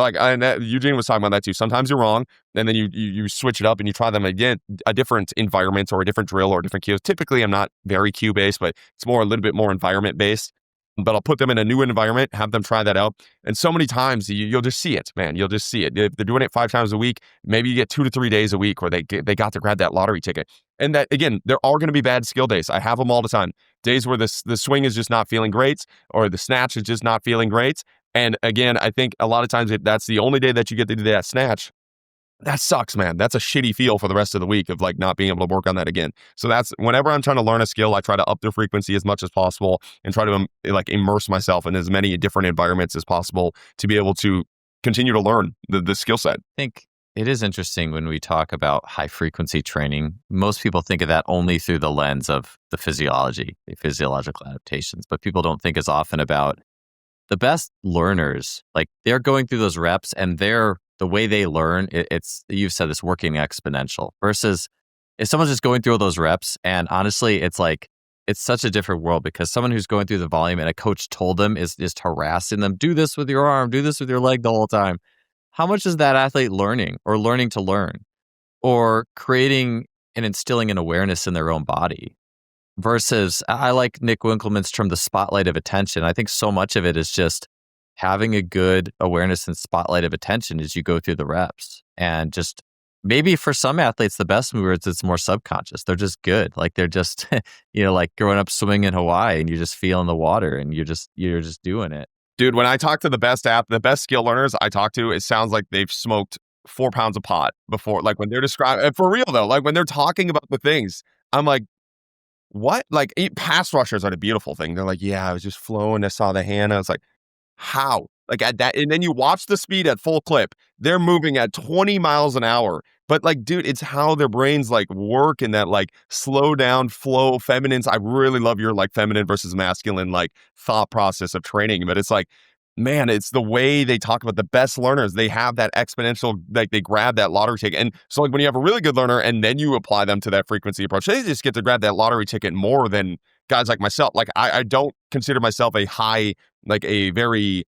Eugene was talking about that too. Sometimes you're wrong, and then you switch it up and you try them again, a different environment or a different drill or different cues. Typically, I'm not very cue based, but it's more a little bit more environment based. But I'll put them in a new environment, have them try that out. And so many times you'll just see it, man. You'll just see it. If they're doing it 5 times a week, maybe you get 2 to 3 days a week where they got to grab that lottery ticket. And that, again, there are going to be bad skill days. I have them all the time. Days where the swing is just not feeling great, or the snatch is just not feeling great. And again, I think a lot of times that's the only day that you get to do that snatch. That sucks, man. That's a shitty feel for the rest of the week of like not being able to work on that again. So that's whenever I'm trying to learn a skill, I try to up the frequency as much as possible and try to like immerse myself in as many different environments as possible to be able to continue to learn the skill set. I think it is interesting when we talk about high frequency training. Most people think of that only through the lens of the physiology, the physiological adaptations, but people don't think as often about the best learners. Like they're going through those reps and the way they learn, it's, you've said this, working exponential versus if someone's just going through all those reps. And honestly, it's like, it's such a different world because someone who's going through the volume and a coach told them is just harassing them, do this with your arm, do this with your leg the whole time. How much is that athlete learning or learning to learn or creating and instilling an awareness in their own body? Versus, I like Nick Winkelman's term, the spotlight of attention. I think so much of it is just having a good awareness and spotlight of attention as you go through the reps. And just maybe for some athletes, the best movers, it's more subconscious. They're just good. Like they're just, like growing up swimming in Hawaii and you just feel in the water and you're just doing it. Dude, when I talk to the best skill learners I talk to, it sounds like they've smoked 4 pounds of pot before. Like when they're describing, for real though, like when they're talking about the things, I'm like, what? Like pass rushers are the beautiful thing. They're like, yeah, I was just flowing. I saw the hand. I was like, how? Like at that, and then you watch the speed at full clip. They're moving at 20 miles an hour. But like, dude, it's how their brains like work in that like slow down flow feminines. I really love your like feminine versus masculine like thought process of training. But it's like, man, it's the way they talk about the best learners. They have that exponential, like they grab that lottery ticket. And so like when you have a really good learner and then you apply them to that frequency approach, they just get to grab that lottery ticket more than guys like myself. Like I don't consider myself a very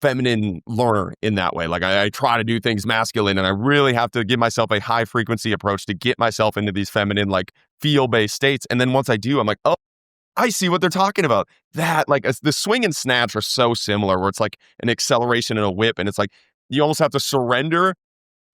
feminine learner in that way. Like I try to do things masculine and I really have to give myself a high frequency approach to get myself into these feminine, like feel-based states. And then once I do, I'm like, oh, I see what they're talking about. That like the swing and snatch are so similar where it's like an acceleration and a whip. And it's like, you almost have to surrender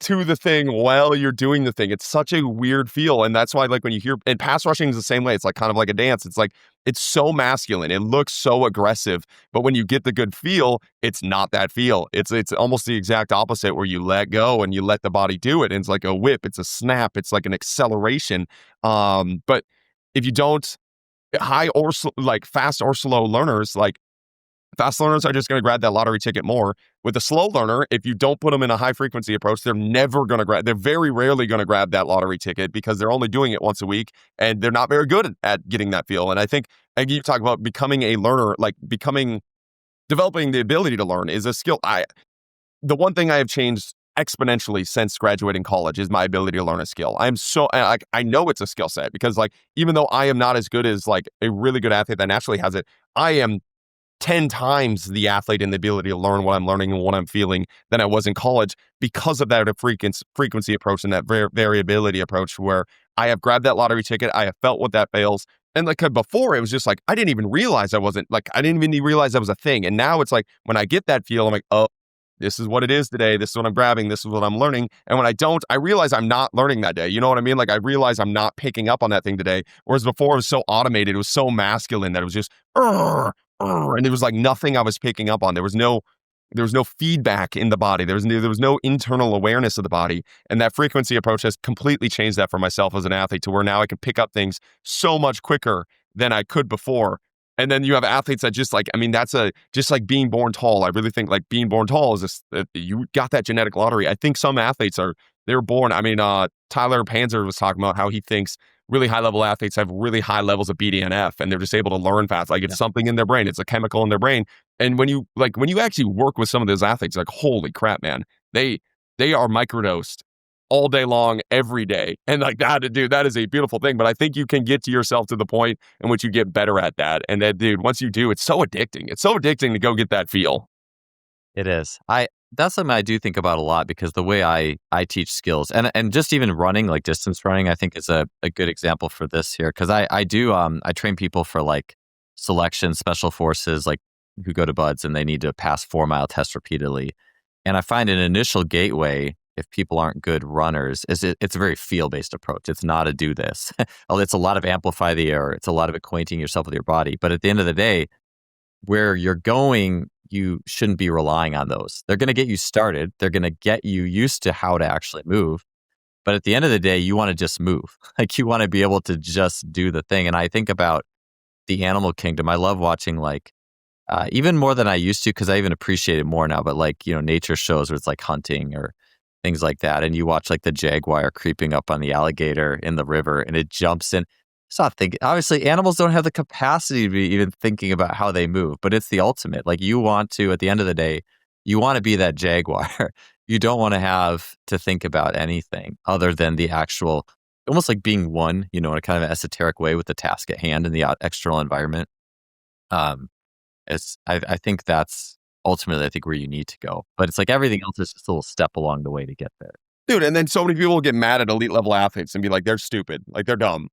to the thing while you're doing the thing. It's such a weird feel. And that's why like when you hear, and pass rushing is the same way. It's like kind of like a dance. It's like, it's so masculine. It looks so aggressive, but when you get the good feel, it's not that feel. It's almost the exact opposite where you let go and you let the body do it. And it's like a whip. It's a snap. It's like an acceleration. But if you don't, fast or slow learners, like fast learners are just going to grab that lottery ticket more. With a slow learner, if you don't put them in a high frequency approach, they're very rarely going to grab that lottery ticket because they're only doing it once a week and they're not very good at getting that feel. And I think, and you talk about becoming a learner, like developing the ability to learn is a skill. The one thing I have changed exponentially since graduating college is my ability to learn a skill. I know it's a skill set because like, even though I am not as good as like a really good athlete that naturally has it, I am 10 times the athlete in the ability to learn what I'm learning and what I'm feeling than I was in college because of that frequency approach and that variability approach where I have grabbed that lottery ticket. I have felt what that fails. And like before, it was just like, I didn't even realize that was a thing. And now it's like, when I get that feel, I'm like, oh, this is what it is today. This is what I'm grabbing. This is what I'm learning. And when I don't, I realize I'm not learning that day. You know what I mean? Like I realize I'm not picking up on that thing today. Whereas before it was so automated, it was so masculine that it was just, and it was like nothing I was picking up on. There was no feedback in the body. There was no internal awareness of the body. And that frequency approach has completely changed that for myself as an athlete to where now I can pick up things so much quicker than I could before. And then you have athletes that just like, I mean, that's just like being born tall. I really think like being born tall is just, you got that genetic lottery. I think some athletes they're born. I mean, Tyler Panzer was talking about how he thinks really high level athletes have really high levels of BDNF, and they're just able to learn fast. Like it's something in their brain. It's a chemical in their brain. And when you actually work with some of those athletes, like, holy crap, man, they are microdosed all day long, every day. And like that, dude, that is a beautiful thing. But I think you can get to yourself to the point in which you get better at that. And that, dude, once you do, it's so addicting. It's so addicting to go get that feel. It is. That's something I do think about a lot, because the way I teach skills, and just even running, like distance running, I think is a good example for this here. Because I do I train people for like selection, special forces, like who go to buds and they need to pass 4-mile tests repeatedly. And I find an initial gateway, if people aren't good runners, it's a very feel-based approach. It's not a do this. It's a lot of amplify the error. It's a lot of acquainting yourself with your body. But at the end of the day, where you're going, you shouldn't be relying on those. They're going to get you started. They're going to get you used to how to actually move. But at the end of the day, you want to just move. Like you want to be able to just do the thing. And I think about the animal kingdom. I love watching like, even more than I used to, because I even appreciate it more now, but like, nature shows where it's like hunting or things like that. And you watch like the jaguar creeping up on the alligator in the river and it jumps in. It's not thinking. Obviously, animals don't have the capacity to be even thinking about how they move, but it's the ultimate. Like you want to, at the end of the day, you want to be that jaguar. You don't want to have to think about anything other than the actual, almost like being one, in a kind of esoteric way with the task at hand in the external environment. I think that's ultimately, I think, where you need to go. But it's like everything else is just a little step along the way to get there. Dude, and then so many people get mad at elite level athletes and be like, they're stupid, like they're dumb.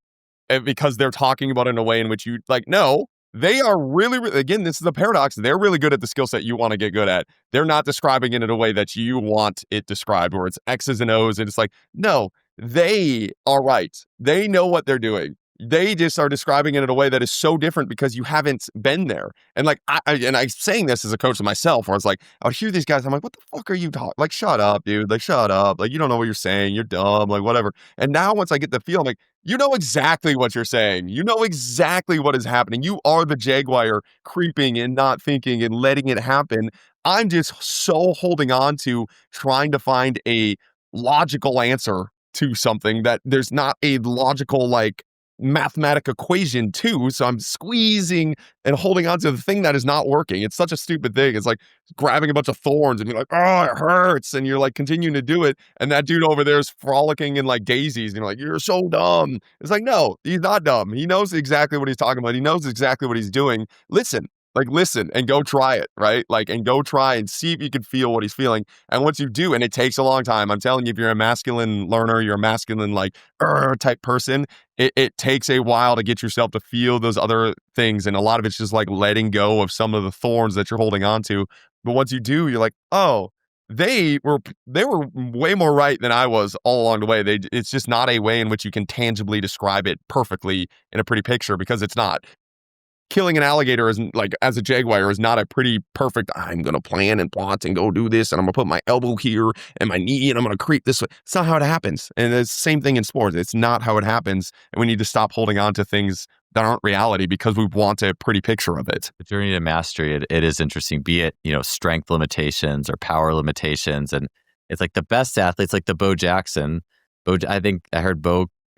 Because they're talking about it in a way in which you like, no, they are really, again, this is a paradox. They're really good at the skill set you want to get good at. They're not describing it in a way that you want it described, where it's X's and O's. And it's like, no, they are right. They know what they're doing. They just are describing it in a way that is so different because you haven't been there. And like, I'm saying this as a coach of myself, where it's like, I would hear these guys. I'm like, what the fuck are you talking? Like, shut up, dude. Like, shut up. Like, you don't know what you're saying. You're dumb. Like, whatever. And now once I get the feel, I'm like, you know exactly what you're saying. You know exactly what is happening. You are the jaguar creeping and not thinking and letting it happen. I'm just so holding on to trying to find a logical answer to something that there's not a logical, like, mathematic equation to. So I'm squeezing and holding on to the thing that is not working. It's such a stupid thing. It's like grabbing a bunch of thorns and you're like, oh, it hurts. And you're like continuing to do it. And that dude over there is frolicking in like daisies. And you're like, you're so dumb. It's like, no, he's not dumb. He knows exactly what he's talking about. He knows exactly what he's doing. Listen and go try it, right? Like, and go try and see if you can feel what he's feeling. And once you do, and it takes a long time, I'm telling you, if you're a masculine learner, you're a masculine, like, type person, it takes a while to get yourself to feel those other things. And a lot of it's just like letting go of some of the thorns that you're holding on to. But once you do, you're like, oh, they were way more right than I was all along the way. It's just not a way in which you can tangibly describe it perfectly in a pretty picture, because it's not. Killing an alligator isn't like, as a jaguar, is not a pretty perfect, I'm going to plan and plot and go do this. And I'm going to put my elbow here and my knee and I'm going to creep this way. It's not how it happens. And it's the same thing in sports. It's not how it happens. And we need to stop holding on to things that aren't reality because we want a pretty picture of it. The journey to mastery, it is interesting, be it, strength limitations or power limitations. And it's like the best athletes, like the Bo Jackson. I think I heard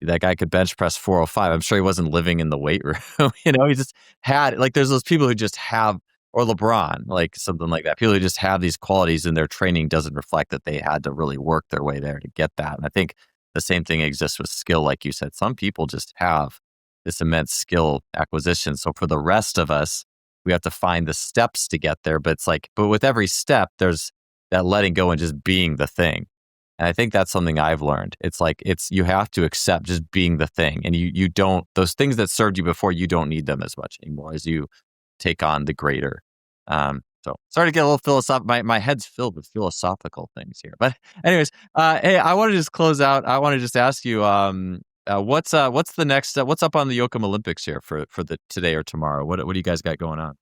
that guy could bench press 405. I'm sure he wasn't living in the weight room. He just had, like, there's those people who just have, or LeBron, like something like that. People who just have these qualities and their training doesn't reflect that they had to really work their way there to get that. And I think the same thing exists with skill. Like you said, some people just have this immense skill acquisition. So for the rest of us, we have to find the steps to get there. But with every step, there's that letting go and just being the thing. And I think that's something I've learned. You have to accept just being the thing. And you don't, those things that served you before, you don't need them as much anymore as you take on the greater. So sorry to get a little philosophical. My head's filled with philosophical things here. But anyways, hey, I want to just close out. I want to just ask you, what's the next, what's up on the Jochum Olympics here for the today or tomorrow? What do you guys got going on?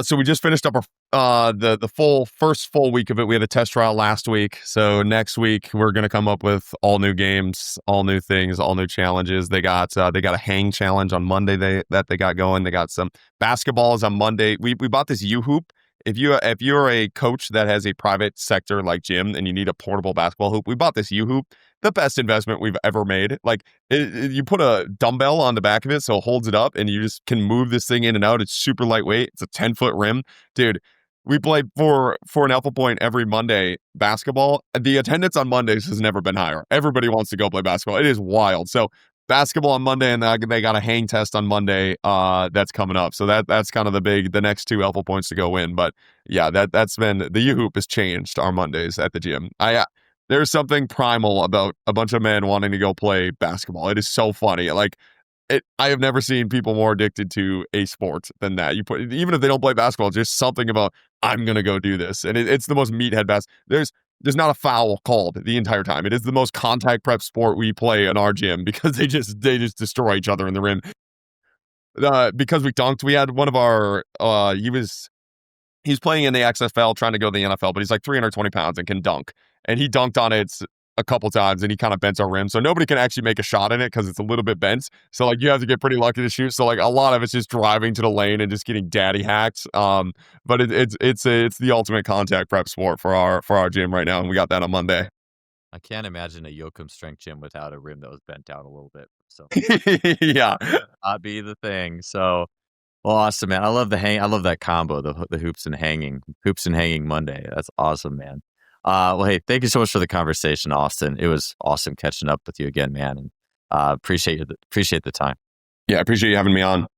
So we just finished up the first full week of it. We had a test trial last week. So next week we're going to come up with all new games, all new things, all new challenges. They got a hang challenge on Monday that they got going. They got some basketballs on Monday. We bought this U-hoop. If you're a coach that has a private sector like gym and you need a portable basketball hoop, we bought this U-hoop the best investment we've ever made. Like you put a dumbbell on the back of it so it holds it up and you just can move this thing in and out. It's super lightweight. It's a 10-foot rim. Dude, we play for an Alpha Point every Monday basketball. The attendance on Mondays has never been higher. Everybody wants to go play basketball. It is wild. So basketball on Monday, and they got a hang test on Monday that's coming up. So that's kind of the next 2 Alpha Points to go in. But yeah, that's been, the U-Hoop has changed our Mondays at the gym. There's something primal about a bunch of men wanting to go play basketball. It is so funny. Like, I have never seen people more addicted to a sport than that. Even if they don't play basketball, just something about, I'm gonna go do this, and it's the most meathead there's not a foul called the entire time. It is the most contact prep sport we play in our gym because they just destroy each other in the rim. Because we dunked, we had one of our he's playing in the XFL, trying to go to the NFL, but he's like 320 pounds and can dunk. And he dunked on it a couple times and he kind of bent our rim. So nobody can actually make a shot in it because it's a little bit bent. So like you have to get pretty lucky to shoot. So like a lot of it's just driving to the lane and just getting daddy hacked. But it's the ultimate contact prep sport for our gym right now. And we got that on Monday. I can't imagine a Jochum Strength gym without a rim that was bent down a little bit. So yeah. that'd be the thing. So, well, awesome, man. I love that combo, the hoops and hanging Monday. That's awesome, man. Well, hey, thank you so much for the conversation, Austin. It was awesome catching up with you again, man. And appreciate the time. Yeah, I appreciate you having me on.